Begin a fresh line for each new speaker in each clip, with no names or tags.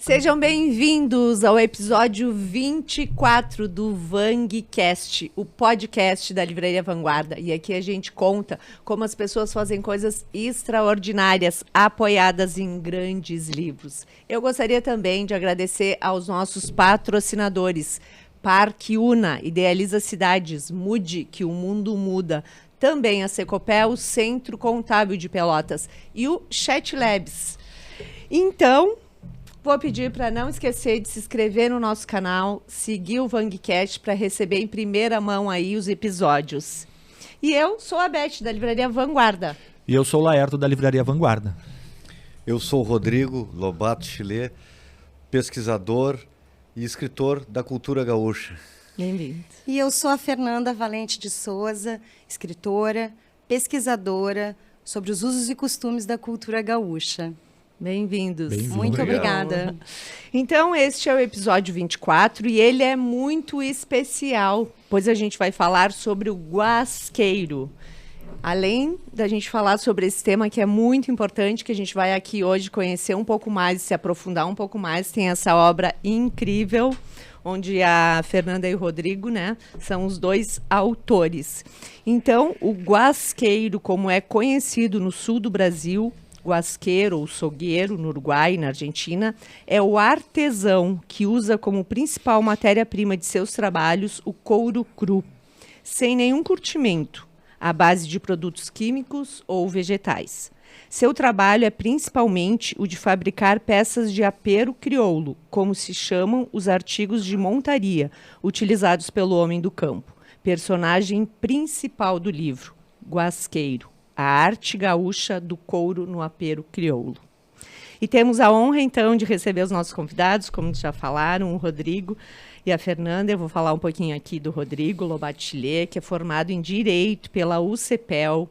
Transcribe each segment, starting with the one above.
Sejam bem-vindos ao episódio 24 do VangCast, o podcast da Livraria Vanguarda. E aqui a gente conta como as pessoas fazem coisas extraordinárias, apoiadas em grandes livros. Eu gostaria também de agradecer aos nossos patrocinadores. Parque Una, Idealiza Cidades, Mude, que o mundo muda. Também a Secopel, Centro Contábil de Pelotas e o Chat Labs. Então, vou pedir para não esquecer de se inscrever no nosso canal, seguir o VangCast para receber em primeira mão aí os episódios. E eu sou a Beth, da Livraria Vanguarda.
E eu sou o Laerto, da Livraria Vanguarda.
Eu sou o Rodrigo Lobato Chile, pesquisador e escritor da cultura gaúcha.
Bem-vindo.
E eu sou a Fernanda Valente de Souza, escritora, pesquisadora sobre os usos e costumes da cultura gaúcha.
Bem-vindos.
Muito obrigada.
Então, este é o episódio 24 e ele é muito especial, pois a gente vai falar sobre o guasqueiro. Além da gente falar sobre esse tema que é muito importante, que a gente vai aqui hoje conhecer um pouco mais e se aprofundar um pouco mais, tem essa obra incrível, onde a Fernanda e o Rodrigo, né, são os dois autores. Então, o guasqueiro, como é conhecido no sul do Brasil, guasqueiro ou sogueiro, no Uruguai e na Argentina, é o artesão que usa como principal matéria-prima de seus trabalhos o couro cru, sem nenhum curtimento, à base de produtos químicos ou vegetais. Seu trabalho é principalmente o de fabricar peças de apero crioulo, como se chamam os artigos de montaria, utilizados pelo homem do campo, personagem principal do livro, Guasqueiro. A arte gaúcha do couro no apero crioulo. E temos a honra, então, de receber os nossos convidados, como já falaram, o Rodrigo e a Fernanda. Eu vou falar um pouquinho aqui do Rodrigo Lobato Chile, que é formado em Direito pela UCPEL,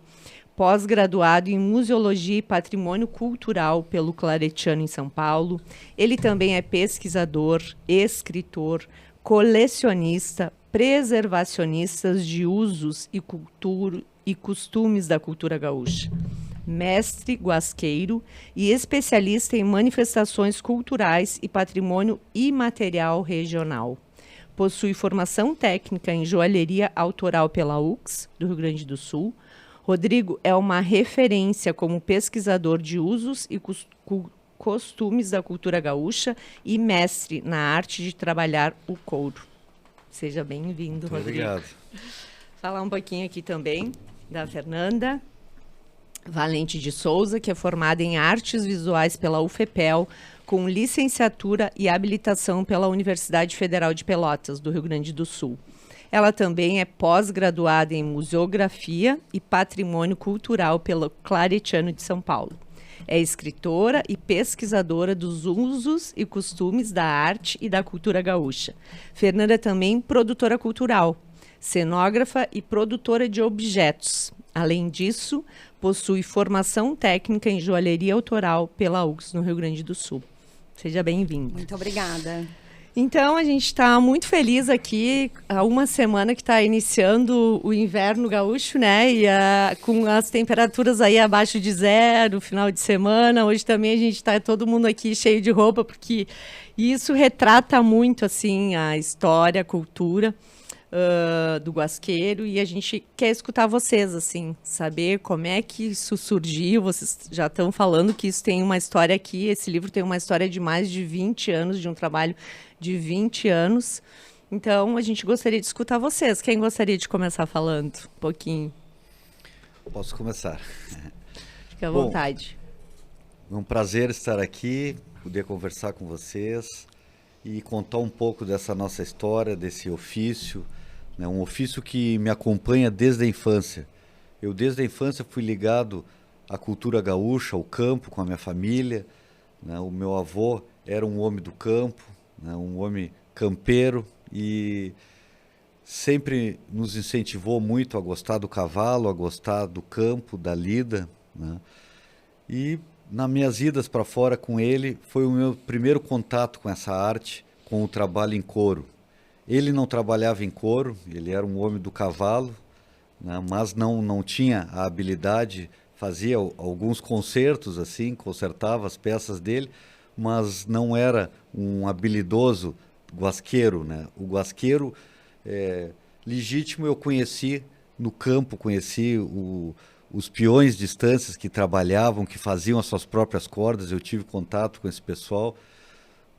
pós-graduado em Museologia e Patrimônio Cultural pelo Claretiano, em São Paulo. Ele também é pesquisador, escritor, colecionista, preservacionista de usos e costumes da cultura gaúcha, mestre guasqueiro e especialista em manifestações culturais e patrimônio imaterial regional. Possui formação técnica em joalheria autoral pela UX, do Rio Grande do Sul. Rodrigo é uma referência como pesquisador de usos e costumes da cultura gaúcha e mestre na arte de trabalhar o couro. Seja bem-vindo, Rodrigo.
Obrigado.
Falar um pouquinho aqui também da Fernanda Valente de Souza, que é formada em Artes Visuais pela UFPEL, com licenciatura e habilitação pela Universidade Federal de Pelotas, do Rio Grande do Sul. Ela também é pós-graduada em Museografia e Patrimônio Cultural pelo Claretiano de São Paulo. É escritora e pesquisadora dos usos e costumes da arte e da cultura gaúcha. Fernanda é também produtora cultural, cenógrafa e produtora de objetos. Além disso, possui formação técnica em joalheria autoral pela UX no Rio Grande do Sul. Seja bem-vindo.
Muito obrigada.
Então, a gente está muito feliz aqui, há uma semana que está iniciando o inverno gaúcho, né? E com as temperaturas aí abaixo de zero, final de semana. Hoje também a gente está todo mundo aqui cheio de roupa, porque isso retrata muito, assim, a história, a cultura do guasqueiro, e a gente quer escutar vocês, assim, saber como é que isso surgiu. Vocês já estão falando que isso tem uma história aqui, esse livro tem uma história de mais de 20 anos, de um trabalho de 20 anos. Então, a gente gostaria de escutar vocês. Quem gostaria de começar falando um pouquinho?
Posso começar.
Fique à vontade.
É um prazer estar aqui, poder conversar com vocês e contar um pouco dessa nossa história, desse ofício, né? Um ofício que me acompanha desde a infância. Eu, desde a infância, fui ligado à cultura gaúcha, ao campo, com a minha família, né? O meu avô era um homem do campo, né? Um homem campeiro, e sempre nos incentivou muito a gostar do cavalo, a gostar do campo, da lida, né? E nas minhas idas para fora com ele, foi o meu primeiro contato com essa arte, com o trabalho em couro. Ele não trabalhava em couro, ele era um homem do cavalo, né? Mas não tinha a habilidade, fazia alguns concertos assim, consertava as peças dele, mas não era um habilidoso guasqueiro, né? O guasqueiro legítimo eu conheci no campo, conheci os peões de estâncias que trabalhavam, que faziam as suas próprias cordas, eu tive contato com esse pessoal,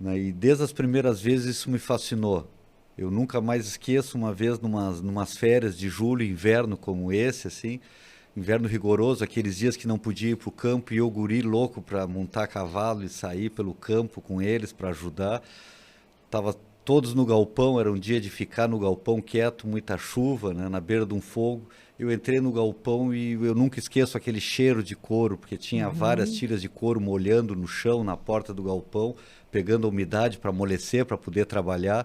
né? E desde as primeiras vezes isso me fascinou. Eu nunca mais esqueço uma vez numas férias de julho, inverno como esse, assim, inverno rigoroso, aqueles dias que não podia ir para o campo e eu guri louco para montar cavalo e sair pelo campo com eles para ajudar. Tava todos no galpão, era um dia de ficar no galpão quieto, muita chuva, né, na beira de um fogo. Eu entrei no galpão e eu nunca esqueço aquele cheiro de couro, porque tinha várias tiras de couro molhando no chão, na porta do galpão, pegando a umidade para amolecer, para poder trabalhar.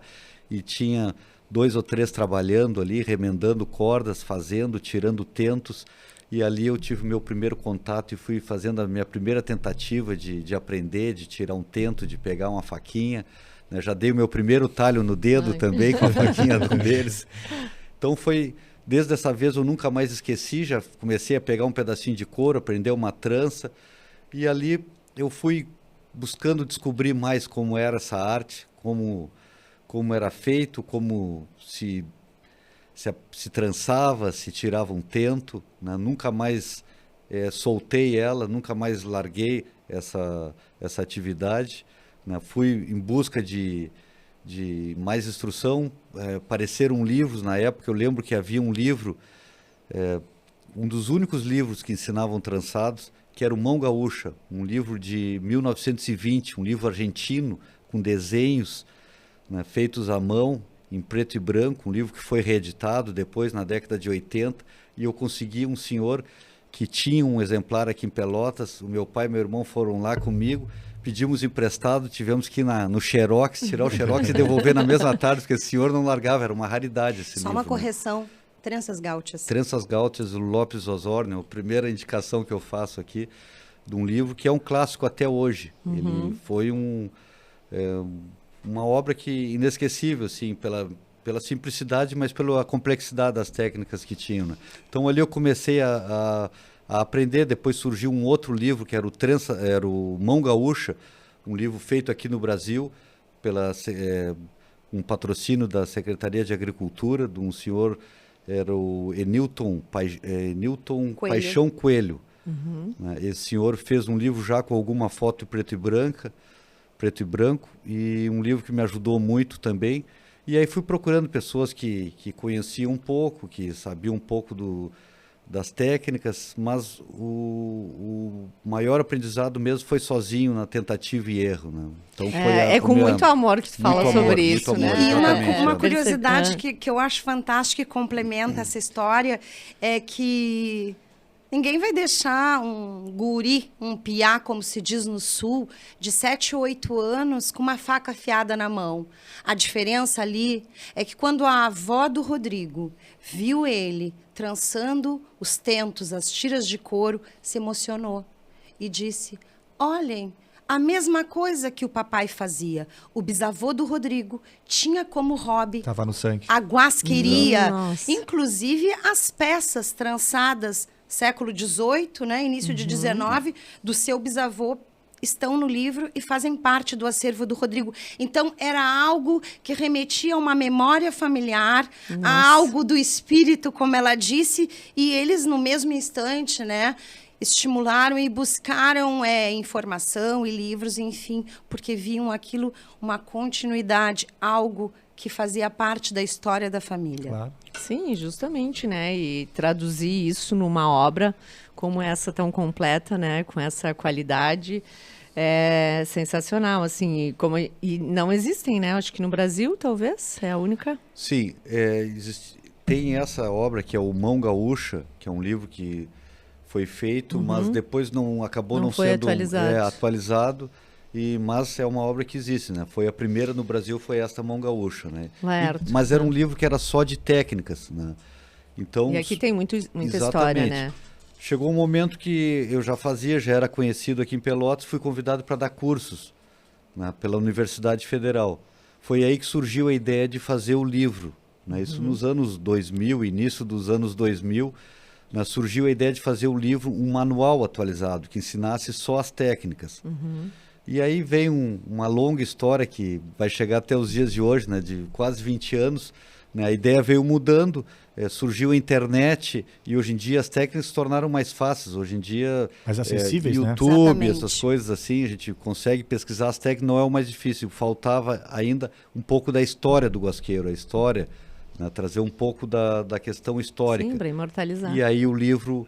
E tinha 2 ou 3 trabalhando ali, remendando cordas, fazendo, tirando tentos. E ali eu tive o meu primeiro contato e fui fazendo a minha primeira tentativa de aprender, de tirar um tento, de pegar uma faquinha. Né? Já dei o meu primeiro talho no dedo também, com a faquinha de um deles. Então foi, desde essa vez eu nunca mais esqueci, já comecei a pegar um pedacinho de couro, aprender uma trança. E ali eu fui buscando descobrir mais como era essa arte, como era feito, como se trançava, se tirava um tento, né? Nunca mais soltei ela, nunca mais larguei essa atividade, né? Fui em busca de mais instrução, apareceram livros na época, eu lembro que havia um livro, um dos únicos livros que ensinavam trançados, que era o Mão Gaúcha, um livro de 1920, um livro argentino, com desenhos, né, feitos à mão, em preto e branco, um livro que foi reeditado depois, na década de 80, e eu consegui um senhor que tinha um exemplar aqui em Pelotas, o meu pai e meu irmão foram lá comigo, pedimos emprestado, tivemos que ir no Xerox, tirar o Xerox e devolver na mesma tarde, porque esse senhor não largava, era uma raridade esse livro.
Só uma correção, né? Tranças Gaúchas.
Tranças Gaúchas, do Lopes Osornio, a primeira indicação que eu faço aqui, de um livro que é um clássico até hoje. Ele foi uma obra inesquecível, assim, pela simplicidade, mas pela complexidade das técnicas que tinham, né? Então ali eu comecei a aprender, depois surgiu um outro livro, que era o Mão Gaúcha, um livro feito aqui no Brasil, um patrocínio da Secretaria de Agricultura, de um senhor, era o Enilton Paixão Coelho. Né? Esse senhor fez um livro já com alguma foto preto e branco, e um livro que me ajudou muito também. E aí fui procurando pessoas que conheciam um pouco, que sabiam um pouco das técnicas, mas o maior aprendizado mesmo foi sozinho, na tentativa e erro, né? Então foi
com muito amor que tu fala sobre isso, né?
E uma curiosidade que eu acho fantástica e complementa essa história é que ninguém vai deixar um guri, um piá, como se diz no sul, de 7 ou 8 anos, com uma faca afiada na mão. A diferença ali é que quando a avó do Rodrigo viu ele trançando os tentos, as tiras de couro, se emocionou e disse: olhem, a mesma coisa que o papai fazia. O bisavô do Rodrigo tinha como hobby...
Estava no sangue.
A guasqueria. Inclusive as peças trançadas século XVIII, né, início de XIX, do seu bisavô, estão no livro e fazem parte do acervo do Rodrigo. Então, era algo que remetia a uma memória familiar, a algo do espírito, como ela disse, e eles, no mesmo instante, né, estimularam e buscaram informação e livros, enfim, porque viam aquilo uma continuidade, algo que fazia parte da história da família.
Claro.
Sim, justamente, né? E traduzir isso numa obra como essa tão completa, né? Com essa qualidade, é sensacional, assim. E não existem, né? Acho que no Brasil, talvez, é a única.
Sim, tem essa obra que é o Mão Gaúcha, que é um livro que foi feito, mas depois acabou não sendo atualizado. Mas é uma obra que existe, né? Foi a primeira no Brasil, foi esta Mão Gaúcha, né? Mas era um livro que era só de técnicas, né? Então,
e aqui tem muita história, né?
Chegou um momento que eu já era conhecido aqui em Pelotas, fui convidado para dar cursos, né, pela Universidade Federal. Foi aí que surgiu a ideia de fazer o livro, né? Isso nos anos 2000, início dos anos 2000, né, surgiu a ideia de fazer o livro, um manual atualizado, que ensinasse só as técnicas. E aí vem uma longa história que vai chegar até os dias de hoje, né, de quase 20 anos. Né, a ideia veio mudando, surgiu a internet e hoje em dia as técnicas se tornaram mais fáceis. Hoje em dia,
mais acessíveis, né?
YouTube,
Exatamente.
essas coisas assim, a gente consegue pesquisar as técnicas, não é o mais difícil. Faltava ainda um pouco da história do guasqueiro, a história, né, trazer um pouco da questão histórica.
Sim, para imortalizar.
E aí o livro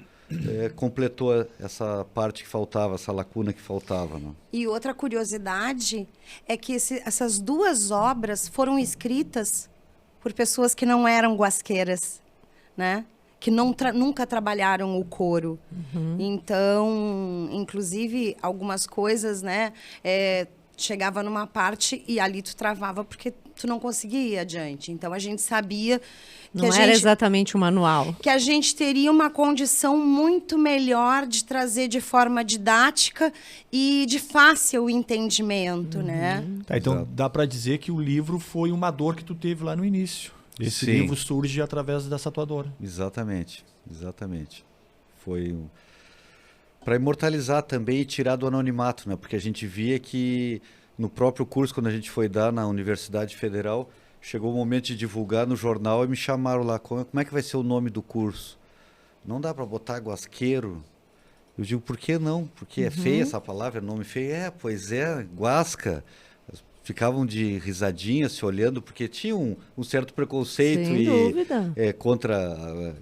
completou essa parte que faltava, essa lacuna que faltava. Né?
E outra curiosidade é que essas duas obras foram escritas por pessoas que não eram guasqueiras, né? Que nunca trabalharam o couro. Então, inclusive, algumas coisas, né? Chegava numa parte e ali tu travava porque tu não conseguia ir adiante. Então, a gente sabia que
Não era exatamente um manual.
que a gente teria uma condição muito melhor de trazer de forma didática e de fácil entendimento, né?
Tá, então
Exato.
dá para dizer que o livro foi uma dor que tu teve lá no início. Esse
Sim.
livro surge através dessa tua dor.
Exatamente, exatamente. Foi para imortalizar também e tirar do anonimato, né? Porque a gente via que no próprio curso, quando a gente foi dar na Universidade Federal, chegou o momento de divulgar no jornal e me chamaram lá, como é que vai ser o nome do curso? Não dá para botar guasqueiro? Eu digo, por que não? Porque é feia essa palavra, é nome feio? Pois é, guasca. Ficavam de risadinha, se olhando, porque tinha um certo preconceito
Sem dúvida.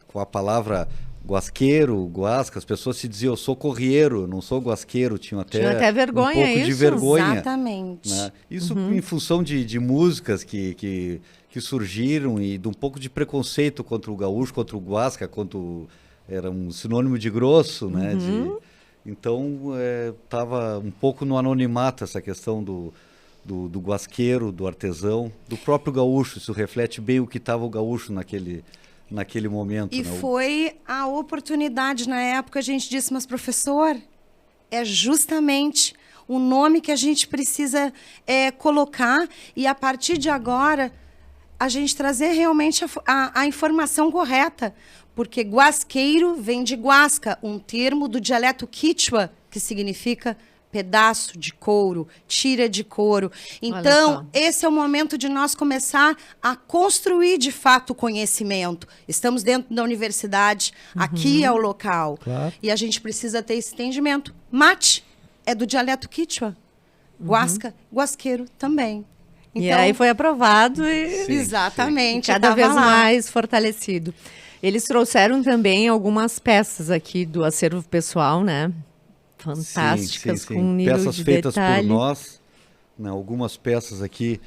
com a palavra guasqueiro, guasca. As pessoas se diziam, eu sou corrieiro, não sou guasqueiro. Tinha até
vergonha,
um pouco de
isso?
vergonha.
Exatamente.
Né? Isso em função de músicas que surgiram e de um pouco de preconceito contra o gaúcho, contra o guasca, era um sinônimo de grosso, né? Então, estava um pouco no anonimato essa questão do guasqueiro, do artesão, do próprio gaúcho. Isso reflete bem o que estava o gaúcho naquele momento.
E
né?
foi a oportunidade, na época, a gente disse, mas professor, é justamente o nome que a gente precisa colocar e, a partir de agora, a gente trazer realmente a informação correta. Porque guasqueiro vem de guasca, um termo do dialeto quichua, que significa pedaço de couro, tira de couro. Então, esse é o momento de nós começar a construir, de fato, o conhecimento. Estamos dentro da universidade, aqui é o local.
Claro.
E a gente precisa ter esse entendimento. Mate é do dialeto quichua. Guasca, guasqueiro também.
E aí foi aprovado e
Sim,
exatamente.
cada
eu tava
vez
lá.
mais fortalecido. Eles trouxeram também algumas peças aqui do acervo pessoal, né? Fantásticas,
Sim.
com um nível
Peças
de
feitas
detalhe.
por nós, né? Algumas peças aqui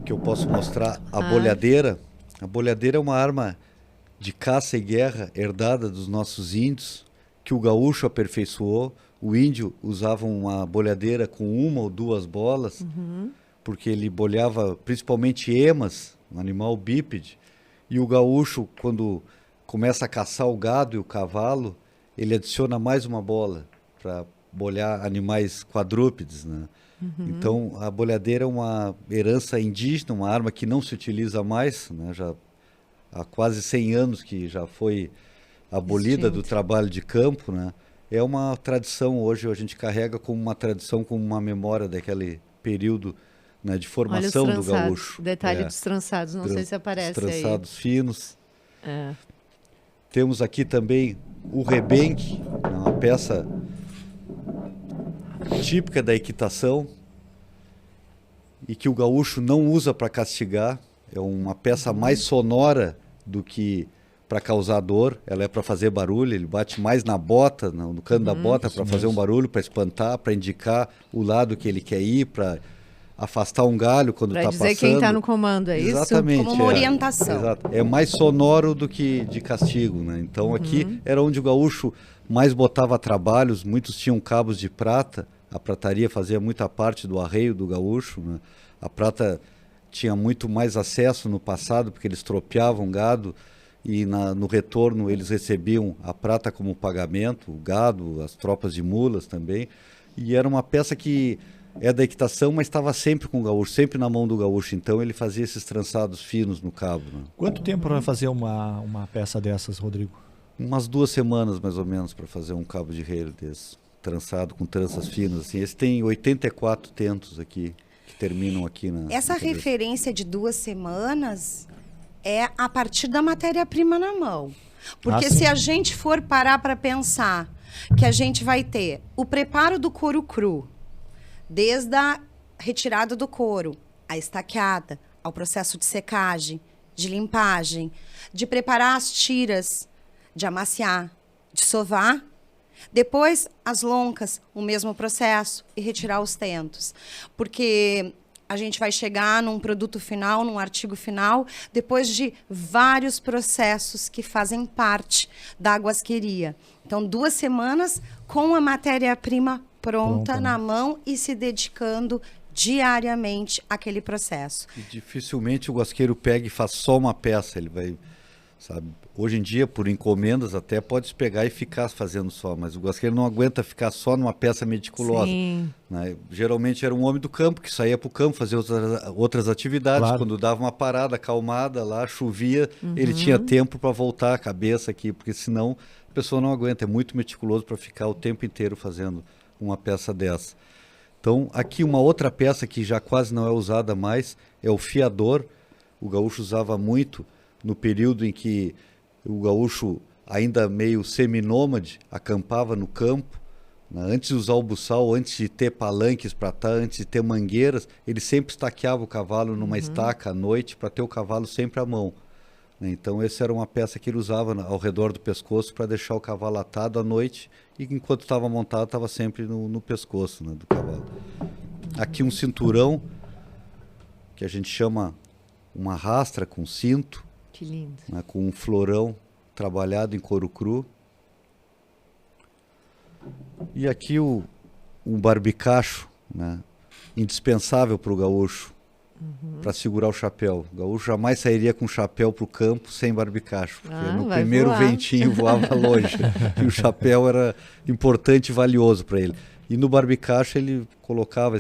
que eu posso mostrar. A bolhadeira. A bolhadeira é uma arma de caça e guerra herdada dos nossos índios, que o gaúcho aperfeiçoou. O índio usava uma bolhadeira com uma ou duas bolas, porque ele bolhava principalmente emas, um animal bípede. E o gaúcho, quando começa a caçar o gado e o cavalo, ele adiciona mais uma bola para bolhar animais quadrúpedes, né? Então, a bolhadeira é uma herança indígena, uma arma que não se utiliza mais, né? Já há quase 100 anos que já foi abolida do trabalho de campo, né? É uma tradição, hoje a gente carrega como uma tradição, como uma memória daquele período, né, de formação do gaúcho.
Detalhe dos trançados, não sei se aparece
os trançados finos.
aí.
Temos aqui também o rebenque, uma peça típica da equitação e que o gaúcho não usa para castigar. É uma peça mais sonora do que para causar dor. Ela é para fazer barulho, ele bate mais na bota, no cano da bota, para fazer um barulho, para espantar, para indicar o lado que ele quer ir, para afastar um galho quando está passando.
Para dizer quem está no comando, é isso?
Exatamente.
Como uma orientação.
Exato. É mais sonoro do que de castigo, né? Então aqui era onde o gaúcho mais botava trabalhos, muitos tinham cabos de prata, a prataria fazia muita parte do arreio do gaúcho, né? A prata tinha muito mais acesso no passado, porque eles tropeavam gado e no retorno eles recebiam a prata como pagamento, o gado, as tropas de mulas também. E era uma peça que é da equitação, mas estava sempre com o gaúcho, sempre na mão do gaúcho. Então ele fazia esses trançados finos no cabo. Né?
Quanto tempo para fazer uma peça dessas, Rodrigo?
Umas 2 semanas, mais ou menos, para fazer um cabo de rei desse. trançado com tranças finas. Assim. Esse tem 84 tentos aqui, que terminam aqui na...
Essa referência de 2 semanas é a partir da matéria-prima na mão. Porque se a gente for parar para pensar que a gente vai ter o preparo do couro cru, desde a retirada do couro, a estaqueada, ao processo de secagem, de limpagem, de preparar as tiras, de amaciar, de sovar, depois as loncas, o mesmo processo, e retirar os tentos. Porque a gente vai chegar num produto final, num artigo final, depois de vários processos que fazem parte da guasqueria. Então, 2 semanas com a matéria-prima pronta na mão e se dedicando diariamente àquele processo.
E dificilmente o guasqueiro pega e faz só uma peça, ele vai, sabe? Hoje em dia, por encomendas, até pode pegar e ficar fazendo só, mas o guasqueiro não aguenta ficar só numa peça meticulosa. Né? Geralmente era um homem do campo que saía para o campo fazer outras atividades. Claro. Quando dava uma parada, acalmada lá, chovia, ele tinha tempo para voltar a cabeça aqui, porque senão a pessoa não aguenta. É muito meticuloso para ficar o tempo inteiro fazendo uma peça dessa. Então, aqui uma outra peça que já quase não é usada mais é o fiador. O gaúcho usava muito no período em que o gaúcho, ainda meio seminômade, acampava no campo, né? Antes de usar o buçal, antes de ter palanques para atar, antes de ter mangueiras, ele sempre estaqueava o cavalo numa estaca à noite para ter o cavalo sempre à mão. Né? Então, essa era uma peça que ele usava ao redor do pescoço para deixar o cavalo atado à noite e enquanto estava montado, estava sempre no pescoço, né, do cavalo. Aqui um cinturão, que a gente chama uma rastra com cinto.
Que lindo.
Né, com um florão trabalhado em couro cru. E aqui um barbicacho, né, indispensável para o gaúcho, para segurar o chapéu. O gaúcho jamais sairia com o chapéu para o campo sem barbicacho, porque no primeiro ventinho voava longe. E o chapéu era importante e valioso para ele. E no barbicacho ele colocava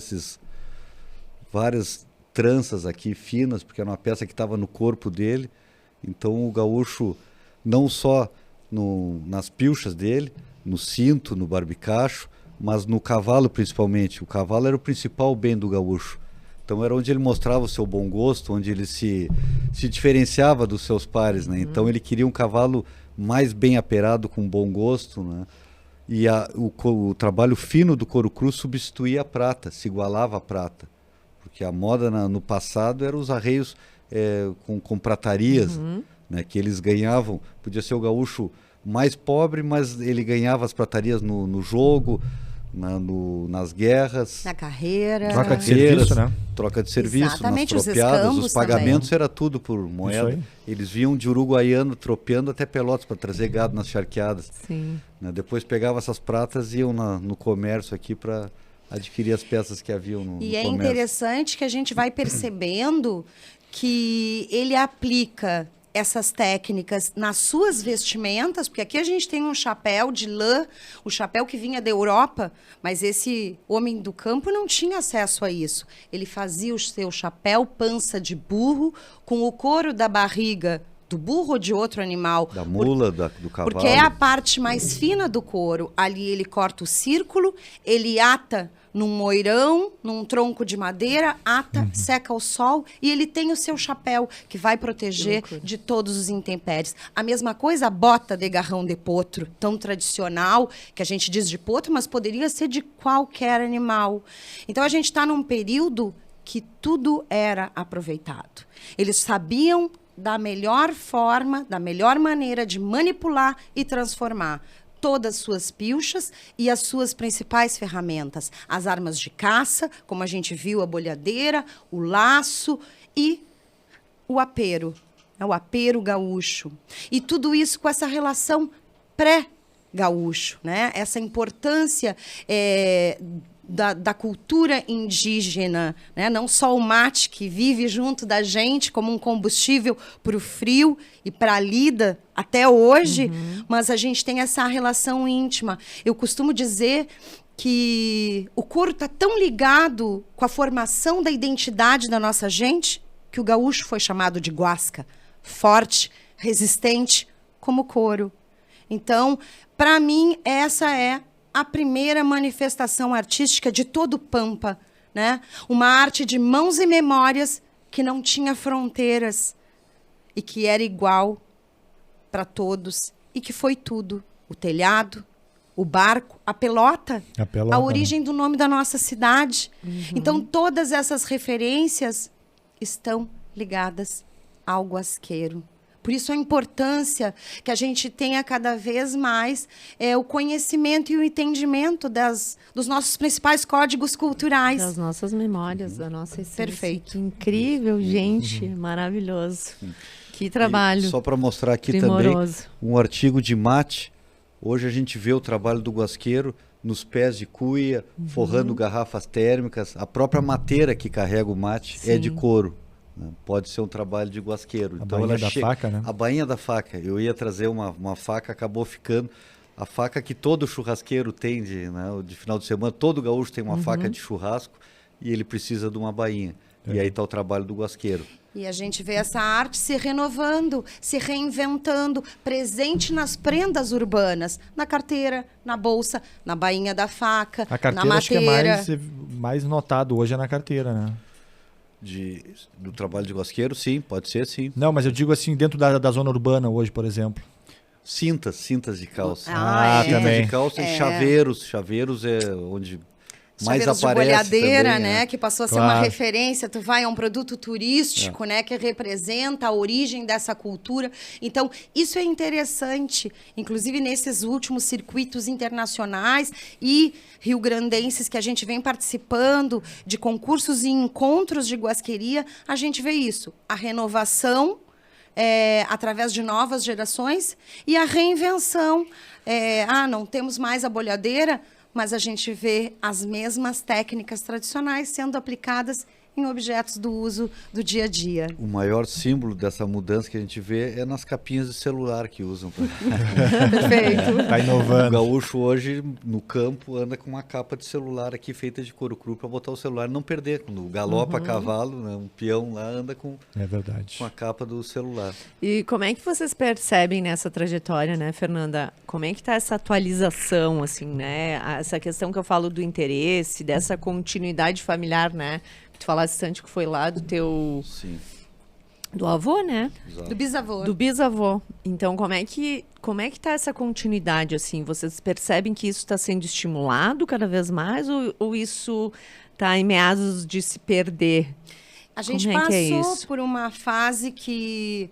várias tranças aqui finas, porque era uma peça que estava no corpo dele. Então o gaúcho, não só nas pilchas dele, no cinto, no barbicacho, mas no cavalo principalmente. O cavalo era o principal bem do gaúcho. Então era onde ele mostrava o seu bom gosto, onde ele se diferenciava dos seus pares, né? Então ele queria um cavalo mais bem aperado, com bom gosto, né? E o trabalho fino do couro cru substituía a prata, se igualava à prata. Porque a moda no passado eram os arreios com pratarias, né, que eles ganhavam. Podia ser o gaúcho mais pobre, mas ele ganhava as pratarias no jogo, nas guerras.
Na carreira.
Troca de serviço, né?
Troca de serviço,
exatamente,
nas tropeadas. Os pagamentos
também.
Era tudo por moeda. Eles vinham de Uruguaiano tropeando até Pelotas para trazer gado nas charqueadas.
Sim.
Né, depois pegavam essas pratas e iam no comércio aqui para adquirir as peças que haviam no comércio.
E é interessante que a gente vai percebendo que ele aplica essas técnicas nas suas vestimentas, porque aqui a gente tem um chapéu de lã, o chapéu que vinha da Europa, mas esse homem do campo não tinha acesso a isso. Ele fazia o seu chapéu pança de burro com o couro da barriga do burro ou de outro animal.
Da mula, do cavalo.
Porque é a parte mais fina do couro. Ali ele corta o círculo, ele ata num moirão, num tronco de madeira, ata, seca ao sol e ele tem o seu chapéu que vai proteger de todos os intempéries. A mesma coisa a bota de garrão de potro, tão tradicional, que a gente diz de potro, mas poderia ser de qualquer animal. Então a gente está num período que tudo era aproveitado. Eles sabiam da melhor forma, da melhor maneira de manipular e transformar todas as suas pilchas e as suas principais ferramentas. As armas de caça, como a gente viu, a bolhadeira, o laço e o apero. O apero gaúcho. E tudo isso com essa relação pré-gaúcho, né? Essa importância da cultura indígena, né? Não só o mate que vive junto da gente como um combustível para o frio e para a lida até hoje, mas a gente tem essa relação íntima. Eu costumo dizer que o couro está tão ligado com a formação da identidade da nossa gente que o gaúcho foi chamado de guasca, forte, resistente, como couro. Então, para mim, essa é a primeira manifestação artística de todo o Pampa, né? Uma arte de mãos e memórias que não tinha fronteiras e que era igual para todos e que foi tudo. O telhado, o barco, a pelota, a origem do nome da nossa cidade. Então, todas essas referências estão ligadas ao guasqueiro. Por isso a importância que a gente tenha cada vez mais o conhecimento e o entendimento dos nossos principais códigos culturais.
Das nossas memórias, da nossa essência.
Perfeito.
Que incrível, gente. Maravilhoso. Que trabalho.
E só para mostrar aqui
primoroso.
Também um artigo de mate. Hoje a gente vê o trabalho do guasqueiro nos pés de cuia, forrando garrafas térmicas. A própria mateira que carrega o mate é de couro. Pode ser um trabalho de guasqueiro.
A bainha da faca, né?
A bainha da faca. Eu ia trazer uma faca, acabou ficando. A faca que todo churrasqueiro tem de final de semana. Todo gaúcho tem uma faca de churrasco e ele precisa de uma bainha. E aí está o trabalho do guasqueiro.
E a gente vê essa arte se renovando, se reinventando, presente nas prendas urbanas, na carteira, na bolsa, na bainha da faca,
a carteira,
na mateira.
Acho que é mais notado hoje é na carteira, né?
Do trabalho de guasqueiro, sim, pode ser, sim.
Não, mas eu digo assim, dentro da zona urbana hoje, por exemplo.
Cintas de calça.
Também.
De calça e chaveiros é onde mais
Chaveiros de
aparece
bolhadeira,
também,
né? Que passou a ser uma referência. Tu vai a um produto turístico, né? Que representa a origem dessa cultura. Então, isso é interessante. Inclusive, nesses últimos circuitos internacionais e rio-grandenses que a gente vem participando de concursos e encontros de guasqueria, a gente vê isso. A renovação através de novas gerações e a reinvenção. Não temos mais a bolhadeira, mas a gente vê as mesmas técnicas tradicionais sendo aplicadas em objetos do uso do dia a dia.
O maior símbolo dessa mudança que a gente vê é nas capinhas de celular que usam.
Perfeito.
Está inovando.
O gaúcho hoje, no campo, anda com uma capa de celular aqui feita de couro cru para botar o celular e não perder. Quando galopa a cavalo, né, um peão lá anda com a capa do celular.
E como é que vocês percebem nessa trajetória, né, Fernanda? Como é que está essa atualização, assim, né? Essa questão que eu falo do interesse, dessa continuidade familiar, né? Tu falaste tanto que foi lá do teu...
Sim.
Do avô, né?
Exato.
Do bisavô.
Do bisavô. Então, como é que tá essa continuidade, assim? Vocês percebem que isso está sendo estimulado cada vez mais ou isso está em meados de se perder?
A gente passou por uma fase que...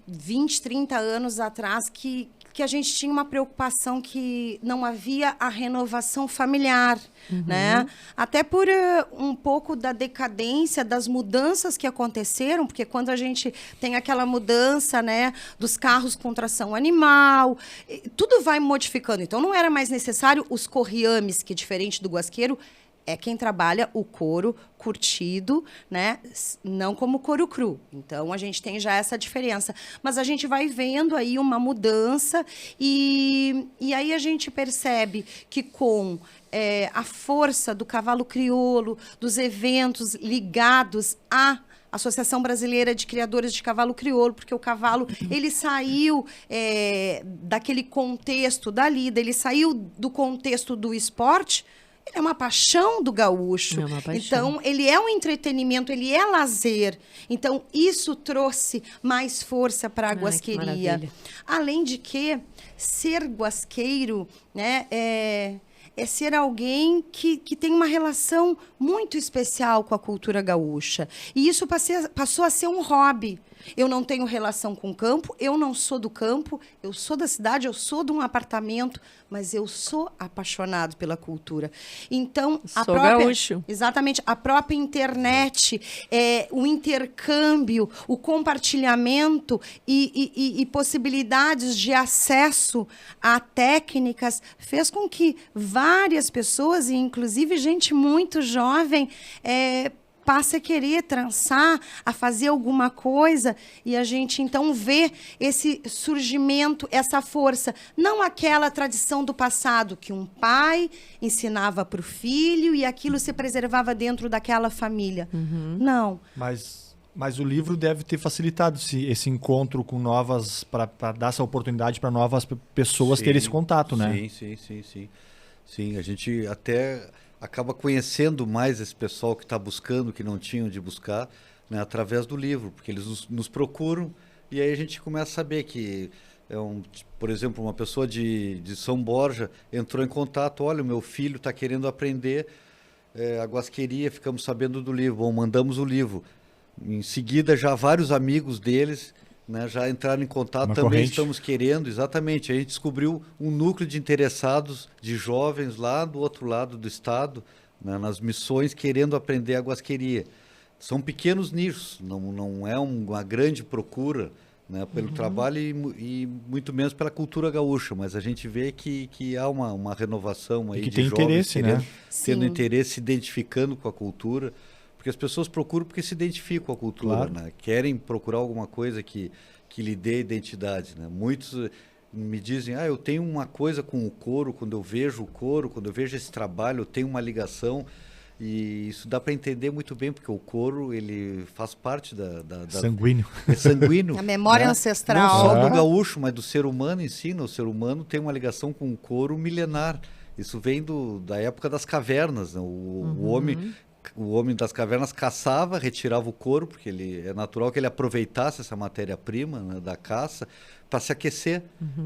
20, 30 anos atrás que a gente tinha uma preocupação que não havia a renovação familiar, né? Até por um pouco da decadência, das mudanças que aconteceram, porque quando a gente tem aquela mudança, né, dos carros com tração animal, tudo vai modificando. Então, não era mais necessário os corriames, que diferente do guasqueiro, é quem trabalha o couro curtido, né? Não como couro cru. Então, a gente tem já essa diferença. Mas a gente vai vendo aí uma mudança e aí a gente percebe que com a força do cavalo crioulo, dos eventos ligados à Associação Brasileira de Criadores de Cavalo Crioulo, porque o cavalo, ele saiu daquele contexto da lida, ele saiu do contexto do esporte. Ele é uma paixão do gaúcho.
É uma paixão.
Então, ele é um entretenimento, ele é lazer. Então, isso trouxe mais força para a guasqueria. Além de que ser guasqueiro, né, é ser alguém que tem uma relação muito especial com a cultura gaúcha. E isso passou a ser um hobby. Eu não tenho relação com o campo, eu não sou do campo, eu sou da cidade, eu sou de um apartamento, mas eu sou apaixonado pela cultura. Então,
gaúcho.
Exatamente, a própria internet, o intercâmbio, o compartilhamento e possibilidades de acesso a técnicas fez com que várias pessoas, e inclusive gente muito jovem, passe a querer trançar, a fazer alguma coisa, e a gente, então, vê esse surgimento, essa força. Não aquela tradição do passado, que um pai ensinava para o filho e aquilo se preservava dentro daquela família. Não.
Mas Mas o livro deve ter facilitado esse encontro com novas, para dar essa oportunidade para novas pessoas terem esse contato, né?
Sim, a gente até acaba conhecendo mais esse pessoal que está buscando, que não tinham de buscar, né, através do livro, porque eles nos procuram e aí a gente começa a saber que, por exemplo, uma pessoa de São Borja entrou em contato, olha, o meu filho está querendo aprender a guasqueria, ficamos sabendo do livro, bom, mandamos o livro. Em seguida, já vários amigos deles, né, já entraram em contato,
Uma
também
corrente.
estamos querendo, exatamente, a gente descobriu um núcleo de interessados, de jovens lá do outro lado do estado, né, nas missões, querendo aprender a guasqueria. São pequenos nichos, não é uma grande procura, né, pelo trabalho e muito menos pela cultura gaúcha, mas a gente vê que há uma renovação aí
que
de
tem
jovens
interesse,
querendo,
né?
tendo
Sim.
interesse, se identificando com a cultura, porque as pessoas procuram porque se identificam com a cultura,
Claro.
né? Querem procurar alguma coisa que lhe dê identidade, né? Muitos me dizem, eu tenho uma coisa com o couro, quando eu vejo o couro, quando eu vejo esse trabalho, eu tenho uma ligação. E isso dá para entender muito bem, porque o couro, ele faz parte da
Sanguíneo.
é sanguíneo.
A memória
né?
ancestral.
Não só
É.
do gaúcho, mas do ser humano em si. Né? O ser humano tem uma ligação com o couro milenar. Isso vem da época das cavernas. Né? O homem das cavernas caçava, retirava o couro, porque é natural que ele aproveitasse essa matéria-prima, né, da caça para se aquecer.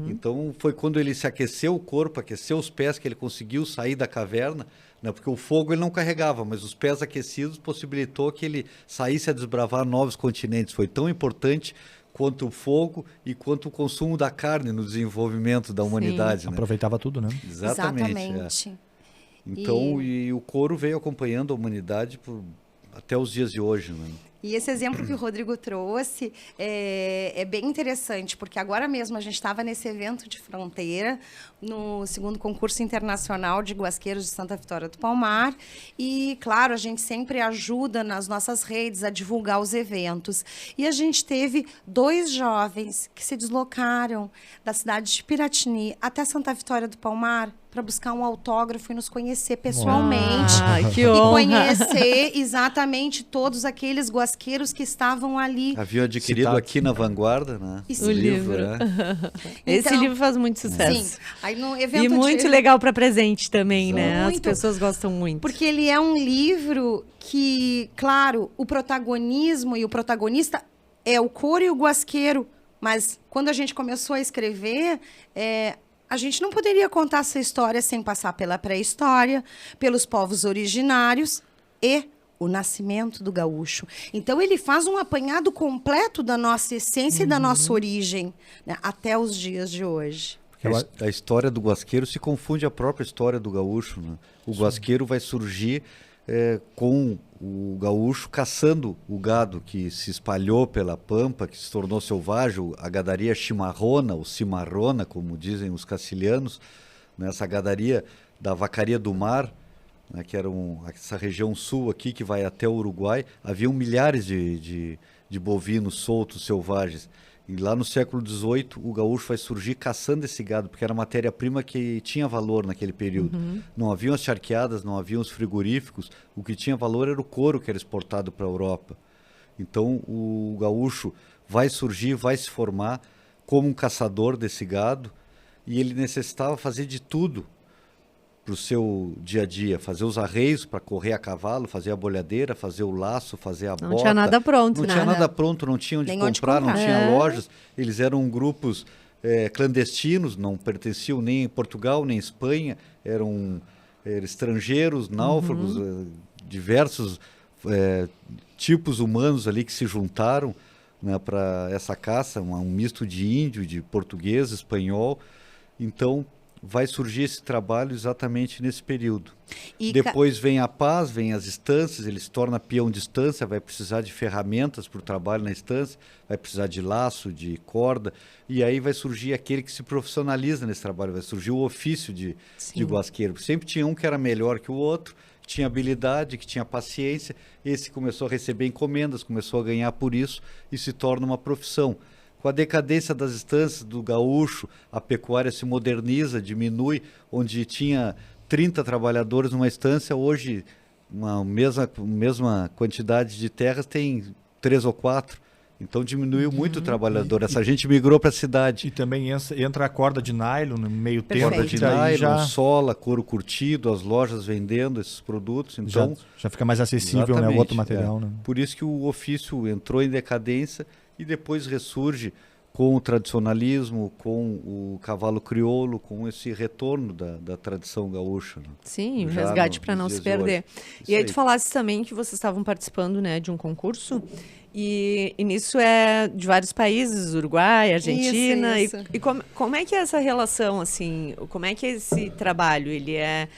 Então foi quando ele se aqueceu o corpo, aqueceu os pés, que ele conseguiu sair da caverna, né, porque o fogo ele não carregava, mas os pés aquecidos possibilitou que ele saísse a desbravar novos continentes. Foi tão importante quanto o fogo e quanto o consumo da carne no desenvolvimento da humanidade. Né?
Aproveitava tudo, né?
Exatamente. Então, e o couro veio acompanhando a humanidade até os dias de hoje. Né?
E esse exemplo que o Rodrigo trouxe é bem interessante, porque agora mesmo a gente estava nesse evento de fronteira, no 2º concurso internacional de guasqueiros de Santa Vitória do Palmar, e, claro, a gente sempre ajuda nas nossas redes a divulgar os eventos. E a gente teve 2 jovens que se deslocaram da cidade de Piratini até Santa Vitória do Palmar para buscar um autógrafo e nos conhecer pessoalmente.
Que
E
honra.
conhecer exatamente todos aqueles guasqueiros que estavam ali.
Haviam adquirido
Citado.
aqui na Vanguarda, né?
Isso.
O livro.
né?
Esse
Então,
livro faz muito sucesso.
Sim. Aí no evento
E muito legal para presente também, né? As
Muito.
pessoas gostam muito.
Porque ele é um livro que, claro, o protagonismo e o protagonista é o couro e o guasqueiro. Mas quando a gente começou a escrever, a gente não poderia contar essa história sem passar pela pré-história, pelos povos originários e o nascimento do gaúcho. Então, ele faz um apanhado completo da nossa essência e da nossa origem, né, até os dias de hoje.
A história do guasqueiro se confunde a própria história do gaúcho. Né? O guasqueiro vai surgir com o gaúcho caçando o gado que se espalhou pela pampa, que se tornou selvagem, a gadaria chimarrona, ou cimarrona, como dizem os castilhanos, né? Essa gadaria da Vacaria do Mar, né? Que era essa região sul aqui, que vai até o Uruguai, haviam milhares de bovinos soltos, selvagens. E lá no século XVIII, o gaúcho vai surgir caçando esse gado, porque era matéria-prima que tinha valor naquele período. Não haviam as charqueadas, não haviam os frigoríficos. O que tinha valor era o couro que era exportado para a Europa. Então, o gaúcho vai surgir, vai se formar como um caçador desse gado, e ele necessitava fazer de tudo para o seu dia a dia, fazer os arreios para correr a cavalo, fazer a bolhadeira, fazer o laço, fazer a bota.
Não tinha nada pronto,
Não
né?
tinha nada pronto, não tinha onde
Nem onde
comprar, não
comprar.
tinha lojas. Eles eram grupos clandestinos, não pertenciam nem em Portugal, nem em Espanha, eram estrangeiros, náufragos, diversos tipos humanos ali que se juntaram, né, para essa caça, um misto de índio, de português, espanhol. Então, vai surgir esse trabalho exatamente nesse período.
E
Depois vem a paz, vem as estâncias, ele se torna peão de estância, vai precisar de ferramentas para o trabalho na estância, vai precisar de laço, de corda, e aí vai surgir aquele que se profissionaliza nesse trabalho, vai surgir o ofício de guasqueiro. Sempre tinha um que era melhor que o outro, que tinha habilidade, que tinha paciência, esse começou a receber encomendas, começou a ganhar por isso e se torna uma profissão. Com a decadência das estâncias do gaúcho, a pecuária se moderniza, diminui, onde tinha 30 trabalhadores numa estância, hoje uma mesma quantidade de terras tem 3 ou 4. Então diminuiu muito o trabalhador. Essa gente migrou para a cidade.
E também entra a corda de nylon no meio tempo.
Corda de nylon, sola, couro curtido, as lojas vendendo esses produtos. Então,
já fica mais acessível, né, o outro material. Né?
Por isso que o ofício entrou em decadência e depois ressurge com o tradicionalismo, com o cavalo crioulo, com esse retorno da tradição gaúcha. Né?
Sim, o resgate para não se perder. E aí tu falasse também que vocês estavam participando, né, de um concurso, e nisso é de vários países, Uruguai, Argentina.
Isso.
E como é que é essa relação, assim? Como é que é esse trabalho? Ele é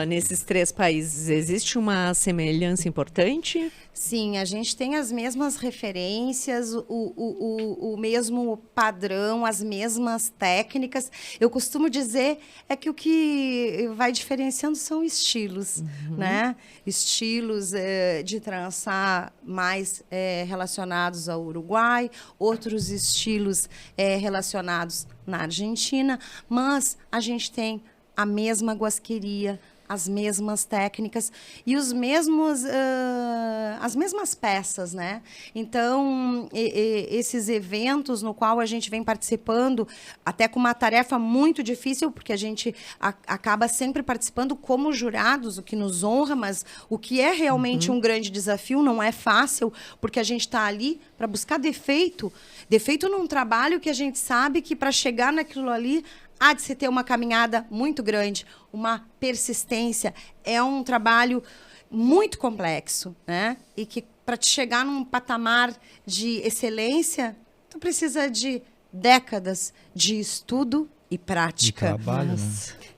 nesses 3 países? Existe uma semelhança importante?
Sim, a gente tem as mesmas referências, o mesmo padrão, as mesmas técnicas. Eu costumo dizer que o que vai diferenciando são estilos, né? Estilos de trançar mais relacionados ao Uruguai, outros estilos relacionados na Argentina, mas a gente tem a mesma guasqueria, as mesmas técnicas e os mesmos, as mesmas peças, né? Então, esses eventos no qual a gente vem participando, até com uma tarefa muito difícil, porque a gente acaba sempre participando como jurados, o que nos honra, mas o que é realmente um grande desafio, não é fácil, porque a gente está ali para buscar defeito num trabalho que a gente sabe que para chegar naquilo ali, há de se ter uma caminhada muito grande, uma persistência. É um trabalho muito complexo, né? E que para te chegar num patamar de excelência, tu precisa de décadas de estudo e prática.
De trabalho, né?